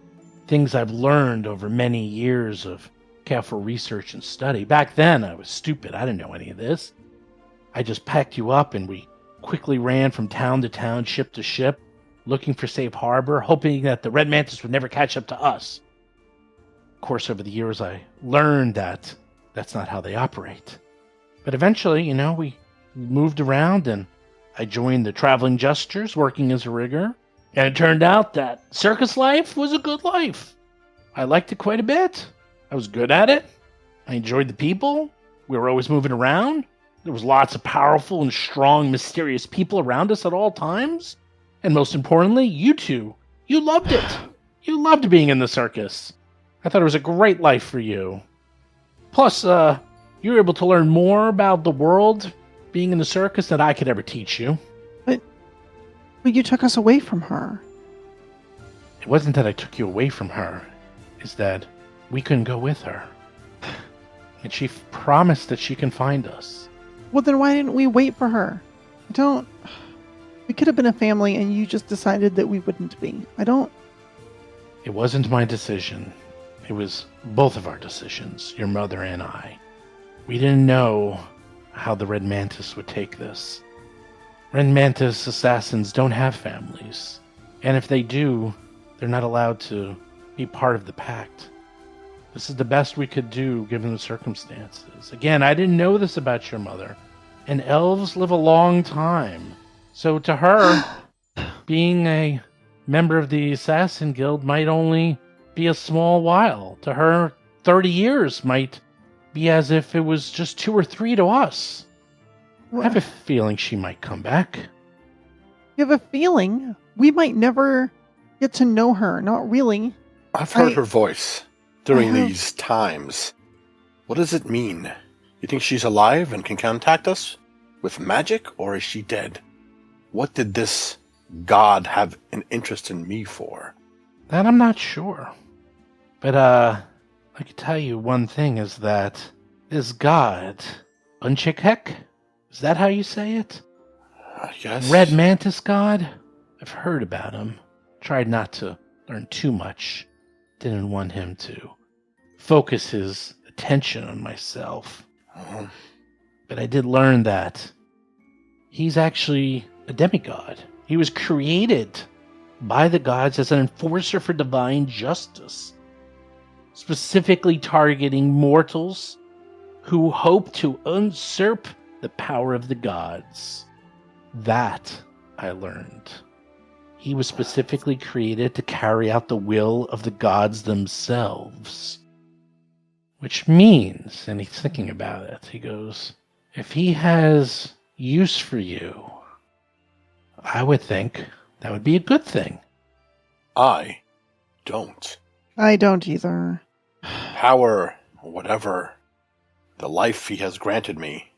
things I've learned over many years of careful research and study. Back then, I was stupid. I didn't know any of this. I just packed you up and we quickly ran from town to town, ship to ship, looking for safe harbor, hoping that the Red Mantis would never catch up to us. Of course, over the years, I learned that that's not how they operate. But eventually, we moved around and I joined the Traveling Jesters working as a rigger. And it turned out that circus life was a good life. I liked it quite a bit. I was good at it. I enjoyed the people. We were always moving around. There was lots of powerful and strong, mysterious people around us at all times. And most importantly, you two. You loved it. You loved being in the circus. I thought it was a great life for you. Plus, you were able to learn more about the world being in the circus than I could ever teach you. But you took us away from her. It wasn't that I took you away from her. It's that we couldn't go with her. And she promised that she can find us. Well, then why didn't we wait for her? We could have been a family and you just decided that we wouldn't be. It wasn't my decision. It was both of our decisions, your mother and I. We didn't know how the Red Mantis would take this. Red Mantis assassins don't have families. And if they do, they're not allowed to be part of the pact. This is the best we could do given the circumstances. Again, I didn't know this about your mother. And elves live a long time. So to her, being a member of the Assassin Guild might only be a small while. To her, 30 years might be as if it was just 2 or 3 to us. I have a feeling she might come back. You have a feeling? We might never get to know her. Not really. I've heard her voice during these times. What does it mean? You think she's alive and can contact us with magic, or is she dead? What did this god have an interest in me for? That I'm not sure. But, I can tell you one thing is that this god, Unchikhek, is that how you say it? Yes. Red Mantis god? I've heard about him. Tried not to learn too much. Didn't want him to focus his attention on myself. But I did learn that he's actually a demigod. He was created by the gods as an enforcer for divine justice, specifically targeting mortals who hope to usurp the power of the gods. That I learned. He was specifically created to carry out the will of the gods themselves. Which means, and he's thinking about it, he goes, if he has use for you, I would think that would be a good thing. I don't. I don't either. Power, whatever, the life he has granted me,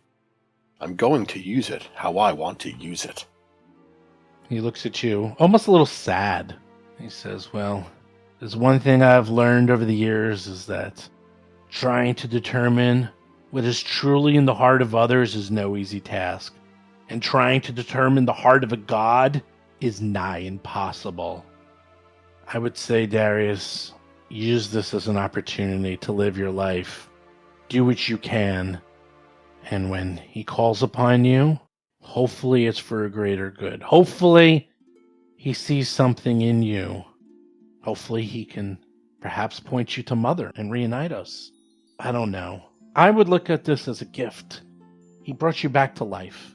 I'm going to use it how I want to use it. He looks at you, almost a little sad. He says, well, there's one thing I've learned over the years is that trying to determine what is truly in the heart of others is no easy task. And trying to determine the heart of a god is nigh impossible. I would say, Darius, use this as an opportunity to live your life. Do what you can. And when he calls upon you, hopefully it's for a greater good. Hopefully he sees something in you. Hopefully he can perhaps point you to Mother and reunite us. I don't know. I would look at this as a gift. He brought you back to life.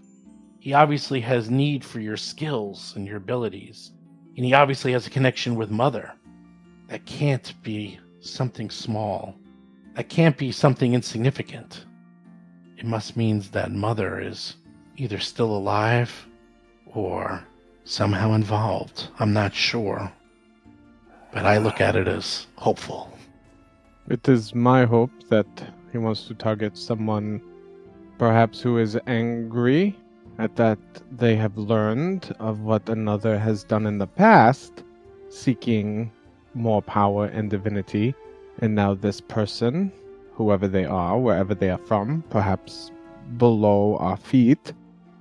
He obviously has need for your skills and your abilities. And he obviously has a connection with Mother. That can't be something small. That can't be something insignificant. It must mean that Mother is either still alive or somehow involved. I'm not sure. But I look at it as hopeful. It is my hope that he wants to target someone perhaps who is angry at that they have learned of what another has done in the past, seeking more power and divinity, and now this person, whoever they are, wherever they are from, perhaps below our feet,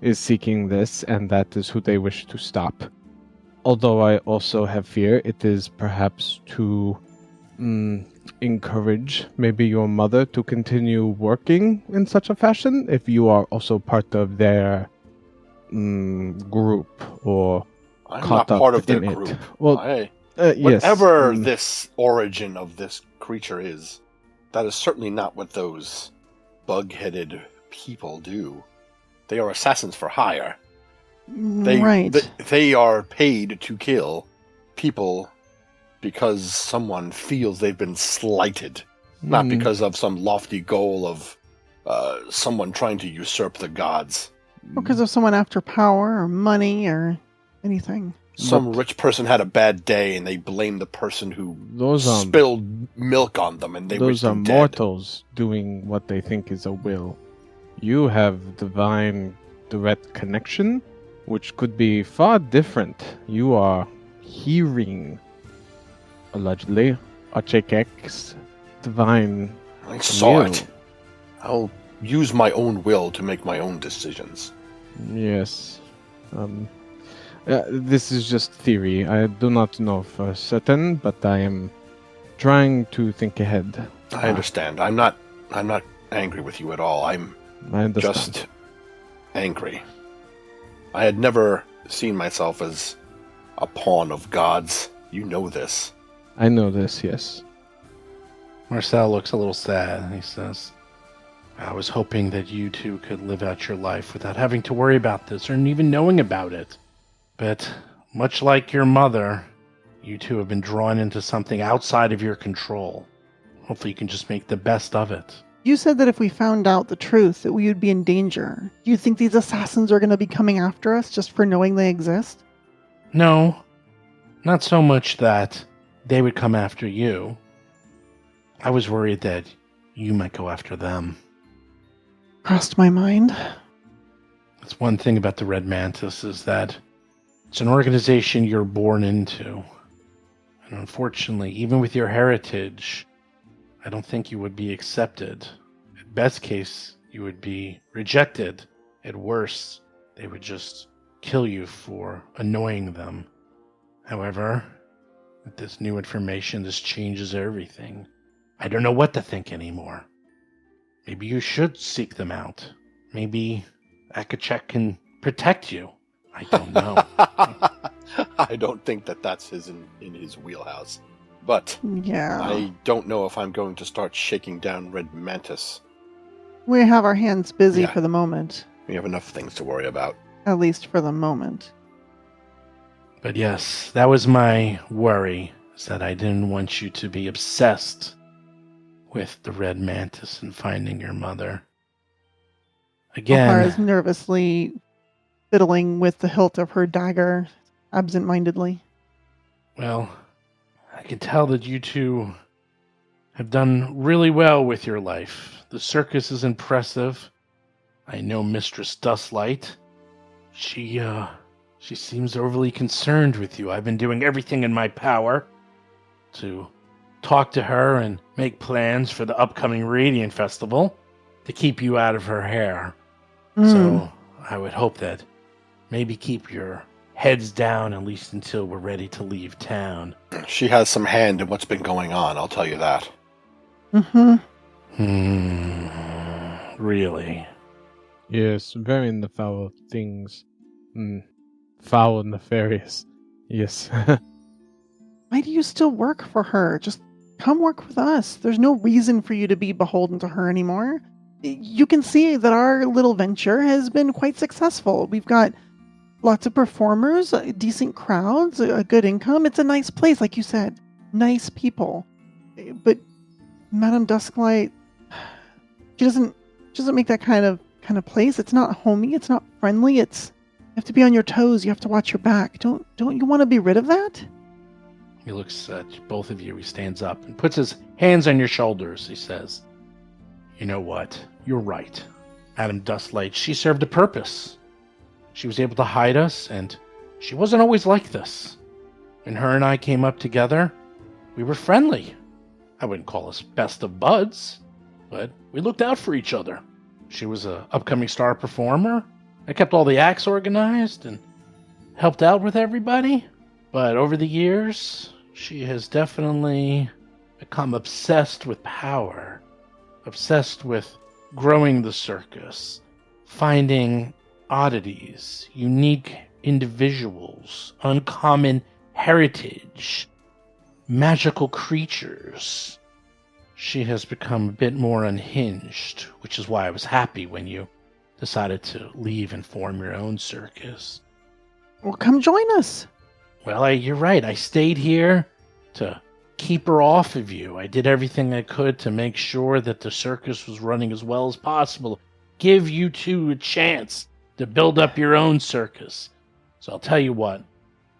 is seeking this, and that is who they wish to stop. Although I also have fear it is perhaps to encourage maybe your mother to continue working in such a fashion if you are also part of their group or I'm caught not up part of their in group. it. Well, Whatever yes. this origin of this creature is, that is certainly not what those bug-headed people do. They are assassins for hire. Right. They are paid to kill people because someone feels they've been slighted, not because of some lofty goal of someone trying to usurp the gods. Because of someone after power or money or anything. Some rich person had a bad day and they blame the person who spilled milk on them and they wish Those are them dead. mortals doing what they think is a will. You have divine direct connection, which could be far different. You are hearing, allegedly, Achekek's divine I saw will. it. I'll use my own will to make my own decisions. Yes. This is just theory. I do not know for certain, but I am trying to think ahead. I understand. I'm not angry with you at all. I understand. Just angry. I had never seen myself as a pawn of gods. You know this. I know this, yes. Marcel looks a little sad, and he says, I was hoping that you two could live out your life without having to worry about this or even knowing about it. But much like your mother, you two have been drawn into something outside of your control. Hopefully you can just make the best of it. You said that if we found out the truth, that we would be in danger. Do you think these assassins are going to be coming after us just for knowing they exist? No, not so much that they would come after you. I was worried that you might go after them. Crossed my mind. That's one thing about the Red Mantis is that it's an organization you're born into. And unfortunately, even with your heritage, I don't think you would be accepted. At best case, you would be rejected. At worst, they would just kill you for annoying them. However, with this new information, this changes everything. I don't know what to think anymore. Maybe you should seek them out. Maybe Akachek can protect you. I don't know. I don't think that's in his wheelhouse. But Yeah. I don't know if I'm going to start shaking down Red Mantis. We have our hands busy Yeah. for the moment. We have enough things to worry about. At least for the moment. But yes, that was my worry, is that I didn't want you to be obsessed with the Red Mantis and finding your mother. Again, Ohara's nervously fiddling with the hilt of her dagger, absent-mindedly. well, I can tell that you two have done really well with your life. The circus is impressive. I know Mistress Dustlight. She seems overly concerned with you. I've been doing everything in my power to talk to her and make plans for the upcoming Radiant Festival to keep you out of her hair. So I would hope that maybe keep your heads down at least until we're ready to leave town. She has some hand in what's been going on, I'll tell you that. Really? Yes, very foul things. Foul and nefarious. Yes. Why do you still work for her? Just come work with us. There's no reason for you to be beholden to her anymore. You can see that our little venture has been quite successful. We've got lots of performers, decent crowds, a good income. It's a nice place, like you said. Nice people. But Madame Dusklight, she doesn't make that kind of place. It's not homey. It's not friendly. You have to be on your toes. You have to watch your back. Don't you want to be rid of that? He looks at both of you. He stands up and puts his hands on your shoulders. He says, you know what? You're right. Madame Dustlight, she served a purpose. She was able to hide us, and she wasn't always like this. When her and I came up together, we were friendly. I wouldn't call us best of buds, but we looked out for each other. She was an upcoming star performer. I kept all the acts organized and helped out with everybody. But over the years, she has definitely become obsessed with power, obsessed with growing the circus, finding oddities, unique individuals, uncommon heritage, magical creatures. she has become a bit more unhinged, which is why I was happy when you decided to leave and form your own circus. Well, come join us. Well, you're right. I stayed here to keep her off of you. I did everything I could to make sure that the circus was running as well as possible. Give you two a chance to build up your own circus. So I'll tell you what.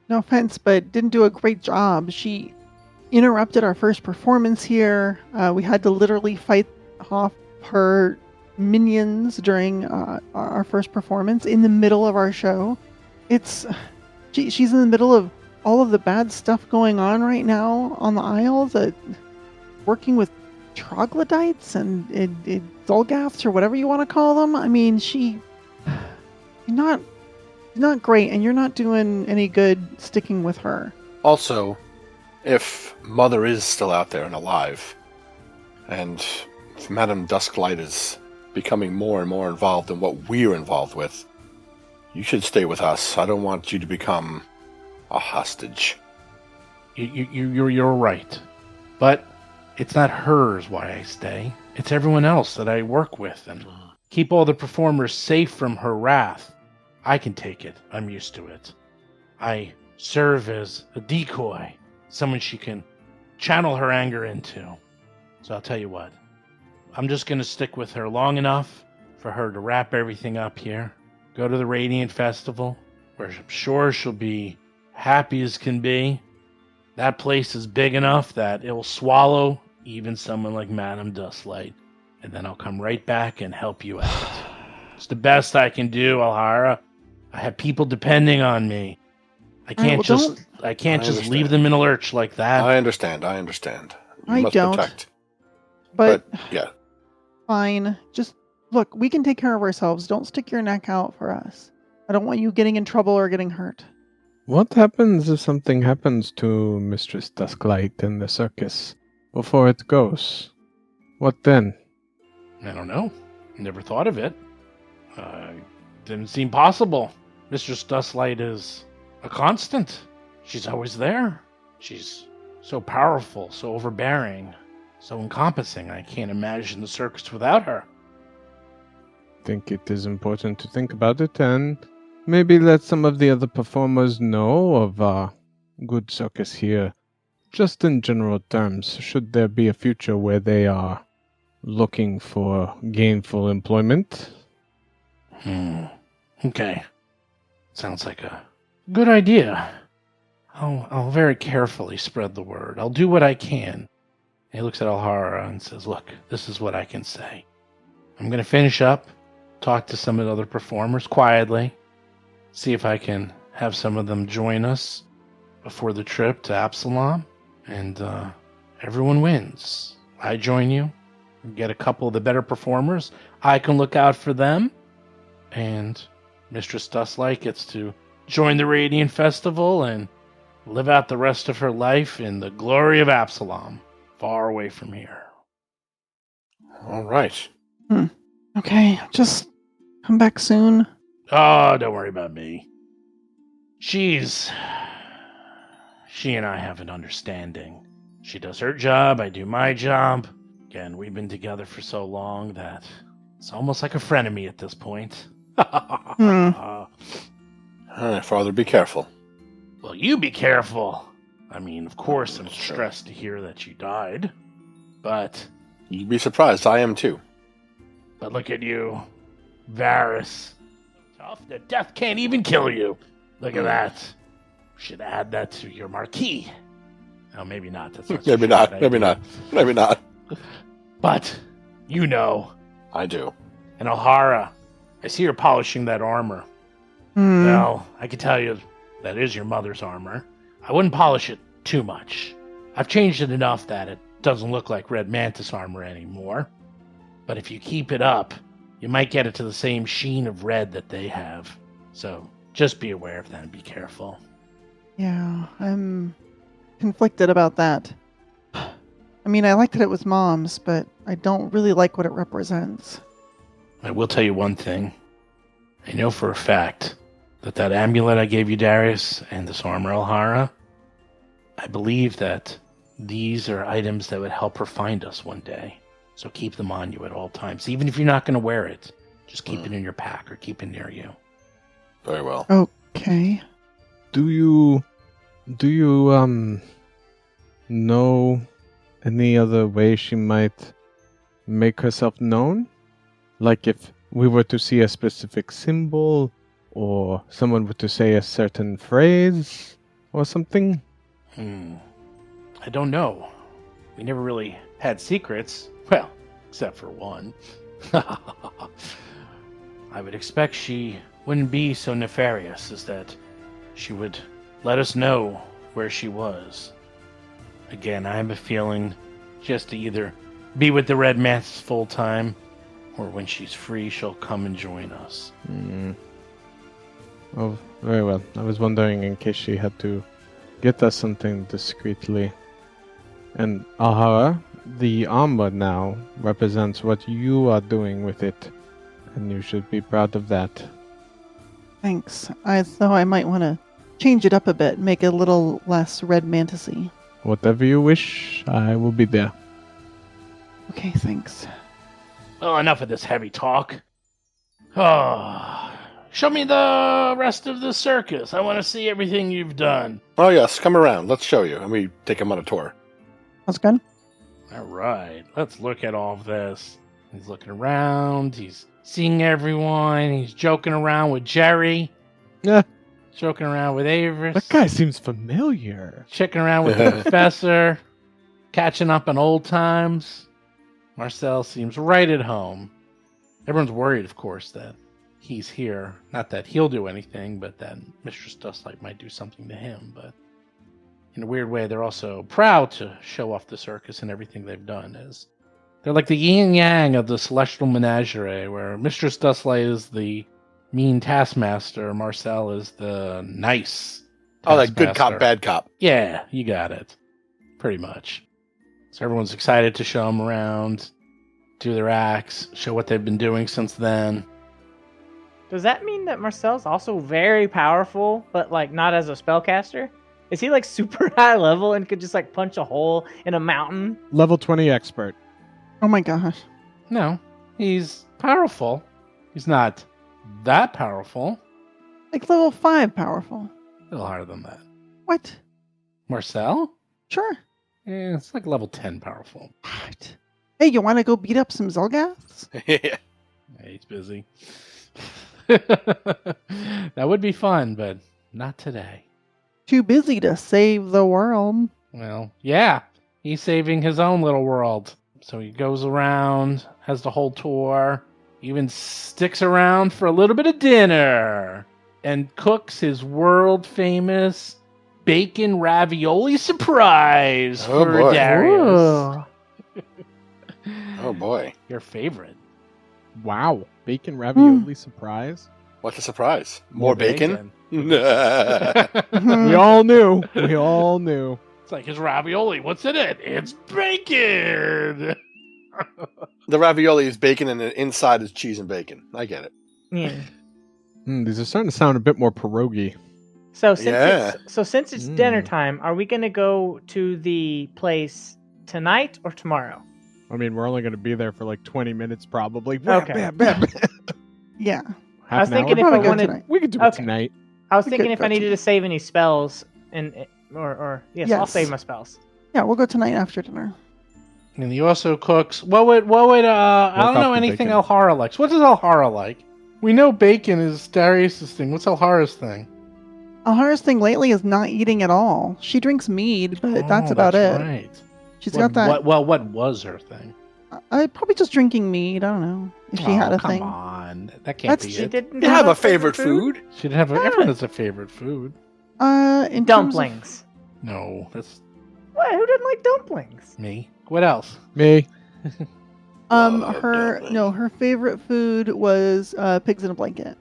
No offense, but didn't do a great job. She interrupted our first performance here. We had to literally fight off her minions during our first performance in the middle of our show. She's in the middle of all of the bad stuff going on right now on the Isles, working with troglodytes and Zolgaths or whatever you want to call them. I mean, not great, and you're not doing any good sticking with her. Also, if Mother is still out there and alive, and if Madame Dusklight is becoming more and more involved in what we're involved with, you should stay with us. I don't want you to become a hostage. You're right. But it's not hers why I stay. It's everyone else that I work with and keep all the performers safe from her wrath. I can take it. I'm used to it. I serve as a decoy, someone she can channel her anger into. So I'll tell you what. I'm just going to stick with her long enough for her to wrap everything up here. Go to the Radiant Festival, where I'm sure she'll be happy as can be. That place is big enough that it will swallow even someone like Madame Dustlight. And then I'll come right back and help you out. It's the best I can do, Alhara. I have people depending on me. I can't just leave them in a lurch like that. I understand. You I must don't. protect. But yeah. fine. Just look, we can take care of ourselves. Don't stick your neck out for us. I don't want you getting in trouble or getting hurt. What happens if something happens to Mistress Dusklight in the circus before it goes? What then? I don't know. Never thought of it. Didn't seem possible. Mistress Dustlight is a constant. She's always there. She's so powerful, so overbearing, so encompassing. I can't imagine the circus without her. I think it is important to think about it and maybe let some of the other performers know of a good circus here. Just in general terms, should there be a future where they are looking for gainful employment? Okay. Sounds like a good idea. I'll very carefully spread the word. I'll do what I can. He looks at Alhara and says, look, this is what I can say. I'm going to finish up, talk to some of the other performers quietly, see if I can have some of them join us before the trip to Absalom, and everyone wins. I join you, get a couple of the better performers. I can look out for them, and Mistress Dustlight gets to join the Radiant Festival and live out the rest of her life in the glory of Absalom, far away from here. All right. Okay, just come back soon. Oh, don't worry about me. She and I have an understanding. She does her job, I do my job. Again, we've been together for so long that it's almost like a frenemy at this point. All right, Father, be careful. Well, you be careful. I mean, of course, I'm stressed to hear that you died. But You'd be surprised. I am too. look at you. Varys. Tough that death can't even kill you. Look at that. Should add that to your marquee. Oh, maybe not. That's not Maybe not. But, you know. I do. And Alhara, I see you're polishing that armor. Well, I can tell you that is your mother's armor. I wouldn't polish it too much. I've changed it enough that it doesn't look like Red Mantis armor anymore. But if you keep it up, you might get it to the same sheen of red that they have. So just be aware of that and be careful. Yeah, I'm conflicted about that. I mean, I like that it was Mom's, but I don't really like what it represents. I will tell you one thing. I know for a fact that amulet I gave you, Darius, and this armor, Alhara, I believe that these are items that would help her find us one day. So keep them on you at all times. Even if you're not going to wear it, just keep it in your pack or keep it near you. Very well. Okay. Do you know any other way she might make herself known? Like if we were to see a specific symbol, or someone were to say a certain phrase, or something? I don't know. We never really had secrets. Well, except for one. I would expect she wouldn't be so nefarious as that she would let us know where she was. Again, I have a feeling just to either be with the Red Mantis full time, or when she's free, she'll come and join us. Oh, very well. I was wondering in case she had to get us something discreetly. And Alhara, the armor now represents what you are doing with it, and you should be proud of that. Thanks. I thought I might want to change it up a bit, make it a little less red mantisy. Whatever you wish, I will be there. Okay, thanks. Oh, enough of this heavy talk. Oh, show me the rest of the circus. I want to see everything you've done. Oh, yes, come around. Let's show you. And we take him on a tour. That's good. All right, let's look at all of this. He's looking around. He's seeing everyone. He's joking around with Jerry. Yeah. Joking around with Avis. That guy seems familiar. Checking around with the professor. Catching up on old times. Marcel seems right at home. Everyone's worried, of course, that he's here. Not that he'll do anything, but that Mistress Dustlight might do something to him. But in a weird way, they're also proud to show off the circus and everything they've done. As they're like the yin and yang of the Celestial Menagerie, where Mistress Dustlight is the mean taskmaster, Marcel is the nice Oh, like good taskmaster. cop, bad cop. Yeah, you got it. Pretty much. So everyone's excited to show them around, do their acts, show what they've been doing since then. Does that mean that Marcel's also very powerful, but like not as a spellcaster? Is he like super high level and could just like punch a hole in a mountain? Level 20 expert. Oh my gosh. No, he's powerful. He's not that powerful. Like level 5 powerful. A little higher than that. What? Marcel? Sure. Yeah, it's like level 10 powerful. What? Hey, you want to go beat up some Zelgaths? Yeah. Yeah, he's busy. That would be fun, but not today. Too busy to save the world. Well, yeah, he's saving his own little world. So he goes around, has the whole tour, even sticks around for a little bit of dinner, and cooks his world-famous bacon ravioli surprise Oh, for boy. Darius. Oh, boy. Your favorite. Wow. Bacon ravioli surprise. What a surprise. More bacon? We all knew. We all knew. It's like his ravioli. What's in it? It's bacon! The ravioli is bacon and the inside is cheese and bacon. I get it. Yeah. These are starting to sound a bit more pierogi. So since Yeah. it's Mm. dinner time, are we gonna go to the place tonight or tomorrow? I mean, we're only going to be there for like 20 minutes probably. Okay. Yeah. I was Half an thinking hour? if I Probably go wanted, tonight. We could do it Okay. tonight. I was We thinking could if go I needed to- to save any spells, or yes, I'll Yes. save my spells. Yeah, we'll go tonight after dinner. And he also cooks. What would I don't Work know off the anything bacon. Alhara likes. What does Alhara like? We know bacon is Darius's thing. What's Alhara's thing? Alhara's thing lately is not eating at all. She drinks mead, but that's Oh, about it. Right. She's What- got that. What was her thing? Probably just drinking mead. I don't know if she had a come thing. on. That can't That's- be She it. didn't You have a favorite food? She didn't have Yeah. everyone has a favorite food. In terms of- Dumplings. No, that's What? Who doesn't like dumplings? me. What else? Me. her favorite food was pigs in a blanket.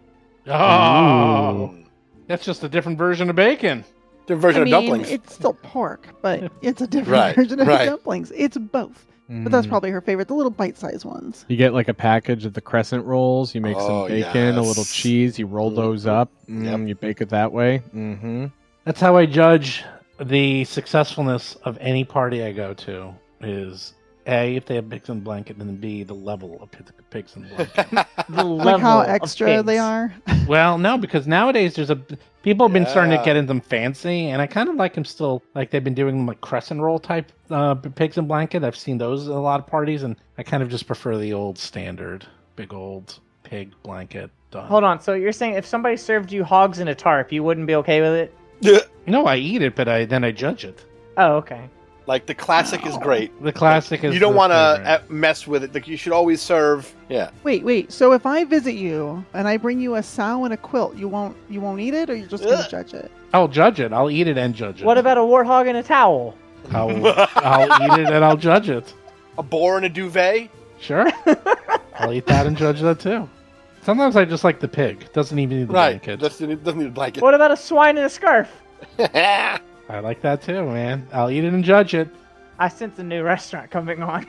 Oh, Ooh. that's just a different version of bacon. Different version I mean, of dumplings. it's still pork, but it's a different Right, version of right. dumplings. It's both, but that's Mm. probably her favorite. The little bite-sized ones. You get like a package of the crescent rolls. You make Oh, some bacon, a little yes. cheese. You roll those up. Yep. You bake it that way. Mm-hmm. That's how I judge the successfulness of any party I go to is A, if they have pigs and blanket, and then B, the level of pigs and blanket. The Like level how of extra they pigs. are. Well, no, because nowadays people have been starting to Yeah. get into them fancy, and I kind of like them still. Like they've been doing them like crescent roll type pigs and blanket. I've seen those at a lot of parties, and I kind of just prefer the old standard big old pig blanket. Done. Hold on. So you're saying if somebody served you hogs in a tarp, you wouldn't be okay with it? No, I eat it, but then I judge it. Oh, okay. Like the classic is great. The classic is You don't the want favorite. to mess with it. Like you should always serve. Yeah. Wait. So if I visit you and I bring you a sow and a quilt, you won't eat it, or you're just gonna Ugh. judge it? I'll judge it. I'll eat it and judge it. What about a warthog in a towel? I'll eat it and I'll judge it. A boar in a duvet. Sure. I'll eat that and judge that too. Sometimes I just like the pig. Doesn't even need the Right. blanket. Doesn't need a blanket. What about a swine in a scarf? I like that too, man. I'll eat it and judge it. I sense a new restaurant coming on.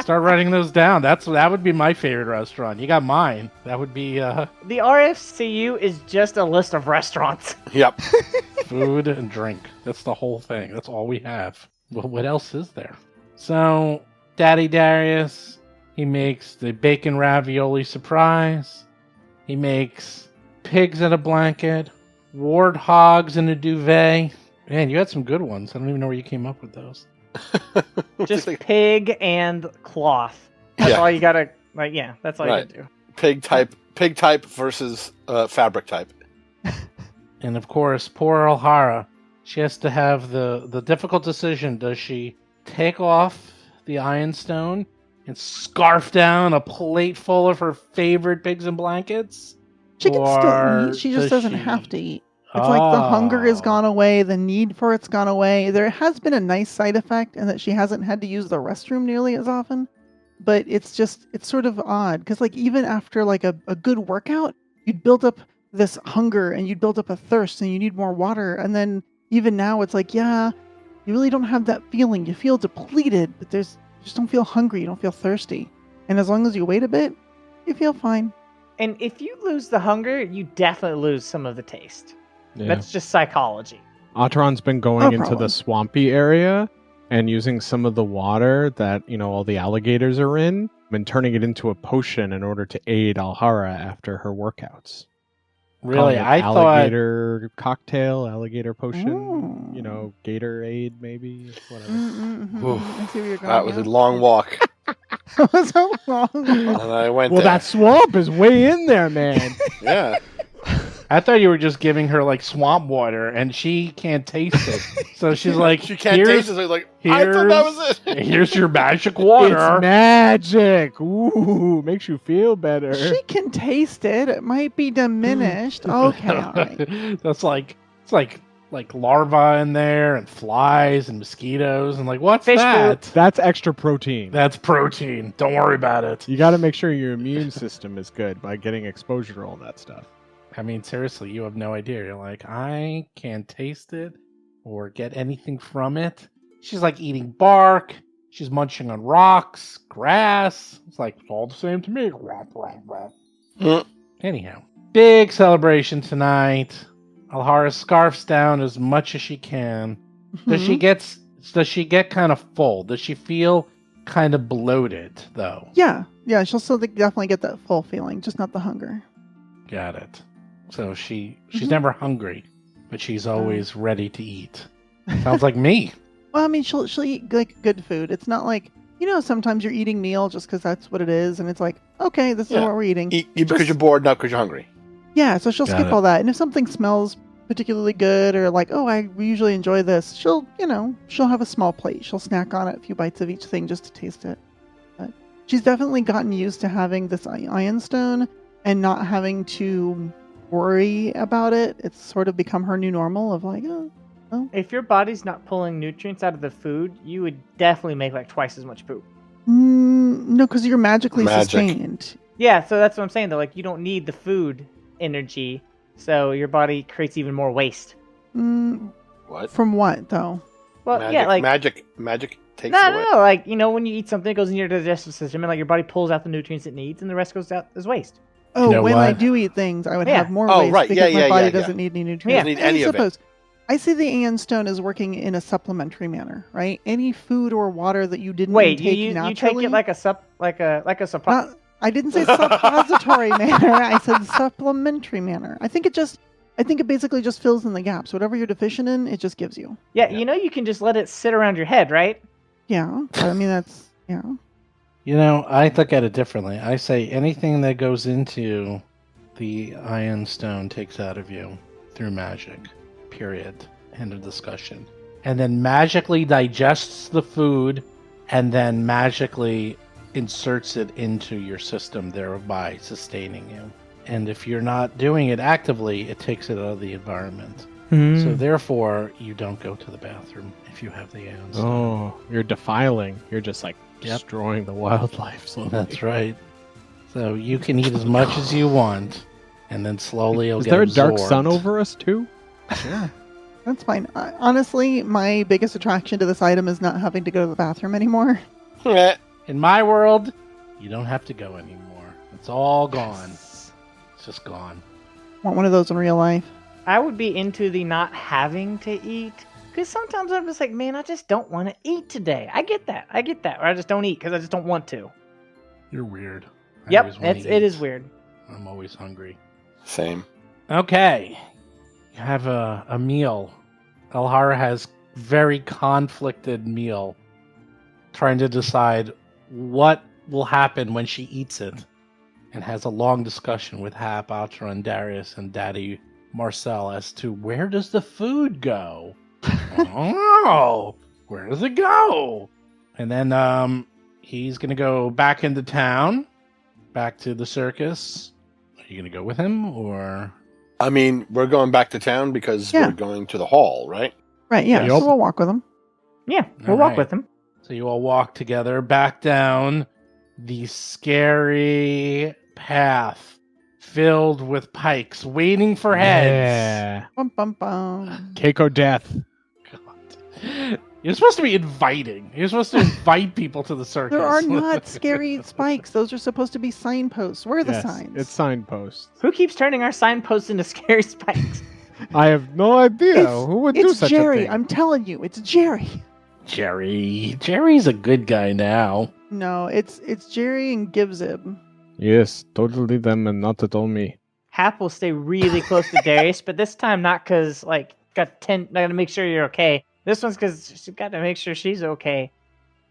Start writing those down. That would be my favorite restaurant. You got mine. That would be The RFCU is just a list of restaurants. Yep. food and drink. That's the whole thing. That's all we have. Well, what else is there? So, Daddy Darius, he makes the bacon ravioli surprise. He makes pigs in a blanket, warthogs in a duvet. Man, you had some good ones. I don't even know where you came up with those. Just pig and cloth. That's Yeah. all you gotta, like, yeah, that's all you Right. gotta do. Pig type versus fabric type. And of course, poor Alhara, she has to have the difficult decision. Does she take off the Iron Stone and scarf down a plate full of her favorite pigs and blankets? She can still Or eat. She just does doesn't she- have to eat. It's like the hunger has Oh. gone away, the need for it's gone away. There has been a nice side effect in that she hasn't had to use the restroom nearly as often. But it's sort of odd because like even after like a good workout, you'd build up this hunger and you'd build up a thirst and you need more water. And then even now it's like, yeah, you really don't have that feeling. You feel depleted, but you just don't feel hungry. You don't feel thirsty. And as long as you wait a bit, you feel fine. And if you lose the hunger, you definitely lose some of the taste. Yeah. That's just psychology. Atron's been going No into problem. the swampy area and using some of the water that, all the alligators are in and turning it into a potion in order to aid Alhara after her workouts. Really? Calling it I thought alligator cocktail, alligator potion, Ooh. Gatorade maybe, whatever. Oof. I see where you're going. That was now. a long walk, That was a long and I went Well, there. that swamp is way in there, man. Yeah. I thought you were just giving her like swamp water, and she can't taste it. So she's like, She can't "Here's- taste it. So like, I thought that was it. Here's your magic It's water." magic. Ooh, makes you feel better. She can taste it. It might be diminished. Okay, all right. That's like it's like larvae in there and flies and mosquitoes and like what's Fish that? That's extra protein. That's protein. Don't worry about it. You got to make sure your immune system is good by getting exposure to all that stuff. I mean, seriously, you have no idea. You're like, I can't taste it or get anything from it. She's like eating bark. She's munching on rocks, grass. It's like it's all the same to me. Mm. Anyhow, big celebration tonight. Alhara scarfs down as much as she can. Does she get kind of full? Does she feel kind of bloated though? Yeah, she'll still definitely get that full feeling, just not the hunger. Got it. So she's Mhm. never hungry, but she's always ready to eat. Sounds like me. Well, I mean, she'll eat like good food. It's not like sometimes you're eating meal just because that's what it is, and it's like, okay, this is Yeah. what we're eating. Eat because you're bored, not because you're hungry. Yeah, so she'll Got skip it. all that. And if something smells particularly good or like, oh, I usually enjoy this, she'll have a small plate. She'll snack on it, a few bites of each thing just to taste it. But she's definitely gotten used to having this Iron Stone and not having to worry about it. It's sort of become her new normal of like, oh. If your body's not pulling nutrients out of the food, you would definitely make like twice as much poop. No, because you're magically Magic. sustained. Yeah, so that's what I'm saying though. Like you don't need the food energy, so your body creates even more waste. What? From what, though? Well, magic, yeah, like magic takes no, it away. no, no. Like when you eat something, it goes in your digestive system, and like your body pulls out the nutrients it needs, and the rest goes out as waste. Oh, know when I what? do eat things, I would Yeah. have more Oh, waste right. because Yeah, my yeah, body yeah, doesn't need any nutrients. Doesn't need any of it. I see the Aeon Stone as working in a supplementary manner, right? Any food or water that you didn't Wait, intake you naturally. take it like a suppo. Not, I didn't say suppository manner. I said supplementary manner. I think it basically just fills in the gaps. Whatever you're deficient in, it just gives you. Yeah, you know you can just let it sit around your head, right? Yeah. I mean, that's, yeah. You know, I look at it differently. I say anything that goes into the Iron Stone takes out of you through magic. Period. End of discussion. And then magically digests the food and then magically inserts it into your system, thereby sustaining you. And if you're not doing it actively, it takes it out of the environment. So therefore, you don't go to the bathroom if you have the Aeon Stone. Oh, you're defiling. You're just like Yep. destroying the wildlife slowly. That's right. So you can eat as much as you want, and then slowly it'll Is get there a absorbed. dark sun over us too? Sure. That's fine. Honestly, my biggest attraction to this item is not having to go to the bathroom anymore. In my world, you don't have to go anymore. It's all gone. It's just gone. Want one of those in real life. I would be into the not having to eat. Because sometimes I'm just like, man, I just don't want to eat today. I get that. Or I just don't eat because I just don't want to. You're weird. I Yep, always wanna it eat. is weird. I'm always hungry. Same. Okay. You have a meal. Elhara has very conflicted meal, trying to decide what will happen when she eats it, and has a long discussion with Hap, Outron, Darius, and Daddy Marcel as to where does the food go? Oh, where does it go? And then he's gonna go back into town, back to the circus. Are you gonna go with him, or? I mean, we're going back to town because Yeah. we're going to the hall, right? Right, yeah. Yup. So we'll walk with them. Yeah, we'll All walk right. with him. So you all walk together back down the scary path filled with pikes waiting for heads. Yeah. Bum, bum, bum. Keiko death. God. You're supposed to be inviting. You're supposed to invite people to the circus. There are not scary spikes. Those are supposed to be signposts. Where are the Yes, signs? it's signposts. Who keeps turning our signposts into scary spikes? I have no idea It's- who would do It's such Jerry. a thing. I'm telling you, it's Jerry. Jerry. Jerry's a good guy now. No, it's Jerry and Gibzib. Yes, totally them and not at all me. Hap will stay really close to Darius, but this time not because like gotta make sure you're okay. This one's because she's got to make sure she's okay.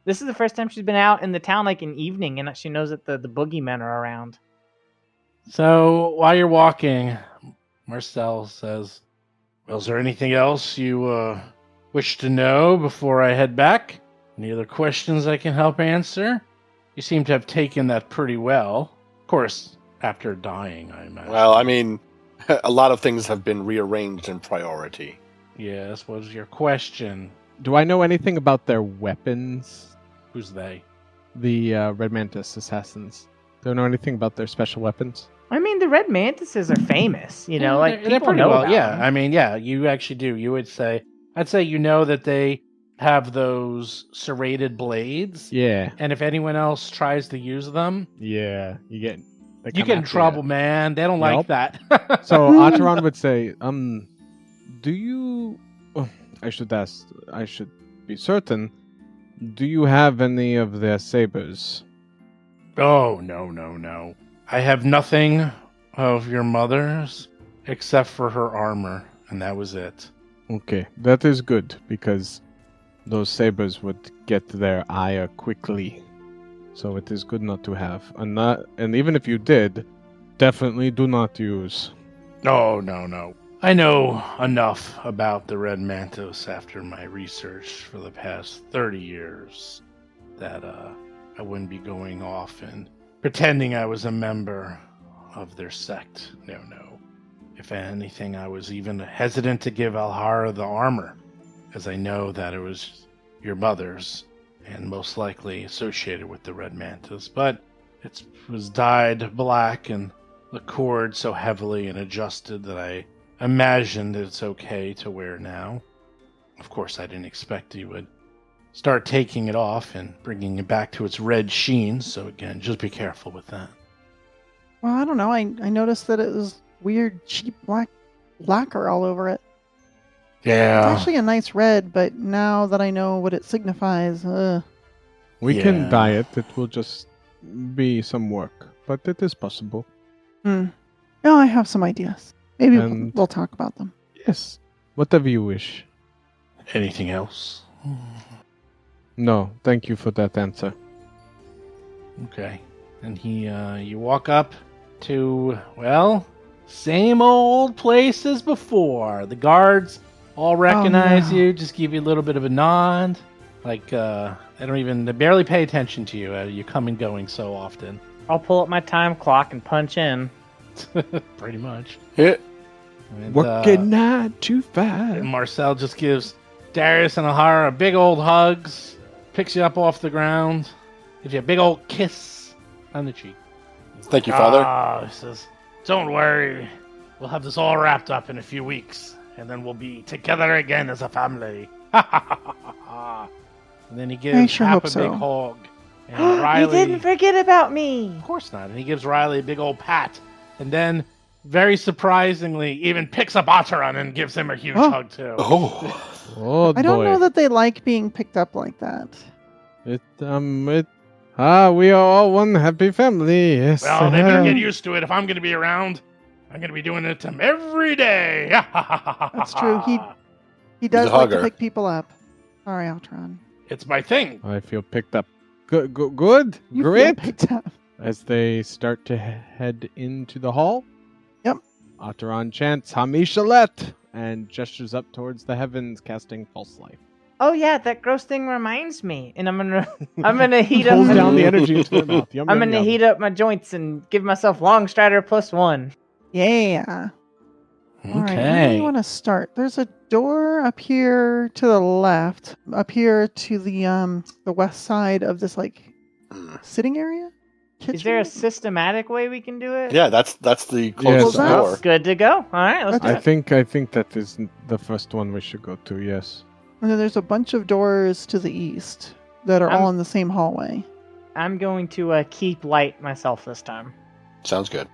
This is the first time she's been out in the town like an evening, and she knows that the boogeymen are around. So while you're walking, Marcel says, well, is there anything else you wish to know before I head back? Any other questions I can help answer? You seem to have taken that pretty well. Of course, after dying, I imagine. Well, I mean, a lot of things have been rearranged in priority. Yes, what was your question? Do I know anything about their weapons? Who's they? The Red Mantis assassins. Do I know anything about their special weapons? I mean, the red mantises are famous, you know, like they're people pretty know well. about Yeah, them. I mean, yeah, you actually do. You would say, I'd say you know that they have those serrated blades, Yeah. and if anyone else tries to use them, Yeah. You get you get in trouble, man. They don't like that. So Ataran would say, do you I should ask, I should be certain, do you have any of their sabers? Oh, no. I have nothing of your mother's except for her armor, and that was it. Okay, that is good, because those sabers would get their ire quickly. So it is good not to have. And even if you did, definitely do not use. Oh, no. I know enough about the Red Mantos after my research for the past 30 years that I wouldn't be going off and pretending I was a member of their sect. No. If anything, I was even hesitant to give Alhara the armor, as I know that it was your mother's and most likely associated with the Red Mantis. But it was dyed black and lacquered so heavily and adjusted that I imagined it's okay to wear now. Of course, I didn't expect you would start taking it off and bringing it back to its red sheen, so again, just be careful with that. Well, I don't know. I noticed that it was weird, cheap black lacquer all over it. Yeah. It's actually a nice red, but now that I know what it signifies, We can Yeah. dye it. It will just be some work, but it is possible. No, I have some ideas. Maybe And- we'll talk about them. Yes, whatever you wish. Anything else? No, thank you for that answer. Okay. And you walk up to, well, same old place as before. The guards all recognize no. you, just give you a little bit of a nod. Like, they barely pay attention to you. You come and going so often. I'll pull up my time clock and punch in. Pretty much. Yeah. And, Working 9 to and 5. Marcel just gives Darius and Alhara big old hugs, picks you up off the ground, gives you a big old kiss on the cheek. Thank you, Father. He says, "Don't worry, we'll have this all wrapped up in a few weeks, and then we'll be together again as a family." And then he gives sure Hap hope a big so. hug, and You Riley. didn't forget about me. Of course not. And he gives Riley a big old pat, and then, very surprisingly, even picks up Otteron and gives him a huge Oh. hug too. Oh. Oh, I don't boy. know that they like being picked up like that. We are all one happy family. Yes. Well, they better get used to it. If I'm going to be around, I'm going to be doing it to him every day. That's true. He He's does a like to hugger. pick people up. Sorry, Altron. It's my thing. I feel picked up. Good. Good. You feel Great. picked up. As they start to head into the hall. Yep. Otteron chants Hamishalet and gestures up towards the heavens, casting false life. Oh yeah, that gross thing reminds me, and I'm gonna heat up. Pulls down the energy into their mouth. Yum, I'm yum, gonna yum. heat up my joints and give myself long strider +1. Yeah. All right, where do you want to start? There's a door up here to the left, up here to the west side of this sitting area. Is there a Kitchen? systematic way we can do it? Yeah, that's the closest Yes, door. That's good to go. All right, let's do I it. think that is the first one we should go to. Yes. And then there's a bunch of doors to the east that are all in the same hallway. I'm going to keep light myself this time. Sounds good.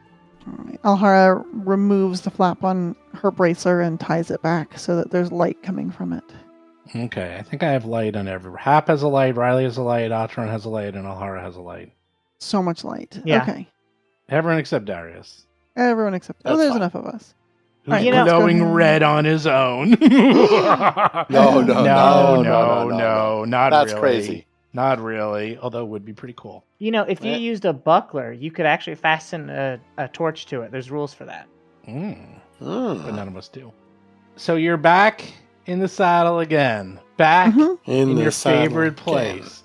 All right. Alhara removes the flap on her bracer and ties it back so that there's light coming from it. Okay, I think I have light on every. Hap has a light, Riley has a light, Otteron has a light, and Alhara has a light. So much light. Yeah. Okay. Everyone except Darius, Everyone except... That's there's fine. enough of us. who's All right, let's go glowing ahead. red on his own. No, no, not That's really. crazy. Not really, although it would be pretty cool. You know, if you Eh. used a buckler, you could actually fasten a torch to it. There's rules for that. But none of us do. So you're back in the saddle again. Back Mhm. in the your saddle favorite again. place.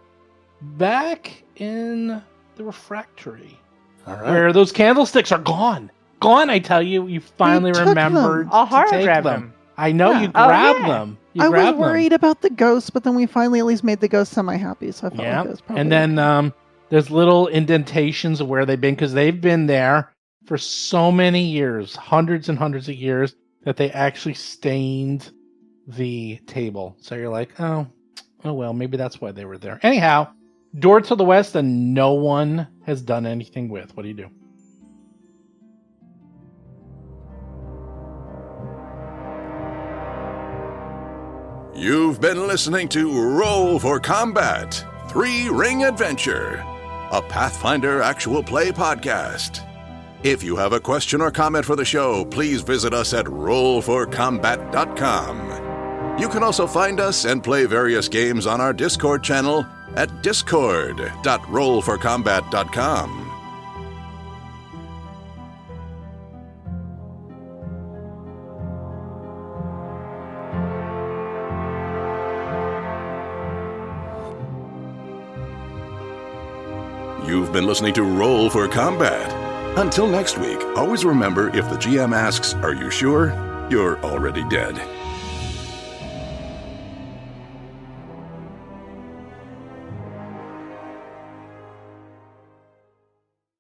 Back in the refractory. All right. Where those candlesticks are gone. Gone, I tell you. You finally took remembered them. to Alhara take grabbed them. them. I know Yeah. you Oh, grabbed yeah. them. You I was grabbed them. worried about the ghost, but then we finally at least made the ghost semi-happy, so I felt Yeah. like it was probably... And then there's little indentations of where they've been because they've been there for so many years, hundreds and hundreds of years, that they actually stained the table. So you're like, oh well, maybe that's why they were there. Anyhow, door to the west, and no one has done anything with. What do you do? You've been listening to Roll for Combat 3-Ring Adventure, a Pathfinder actual play podcast. If you have a question or comment for the show, please visit us at rollforcombat.com. You can also find us and play various games on our Discord channel at discord.rollforcombat.com. You've been listening to Roll for Combat. Until next week, always remember, if the GM asks, "Are you sure?" you're already dead.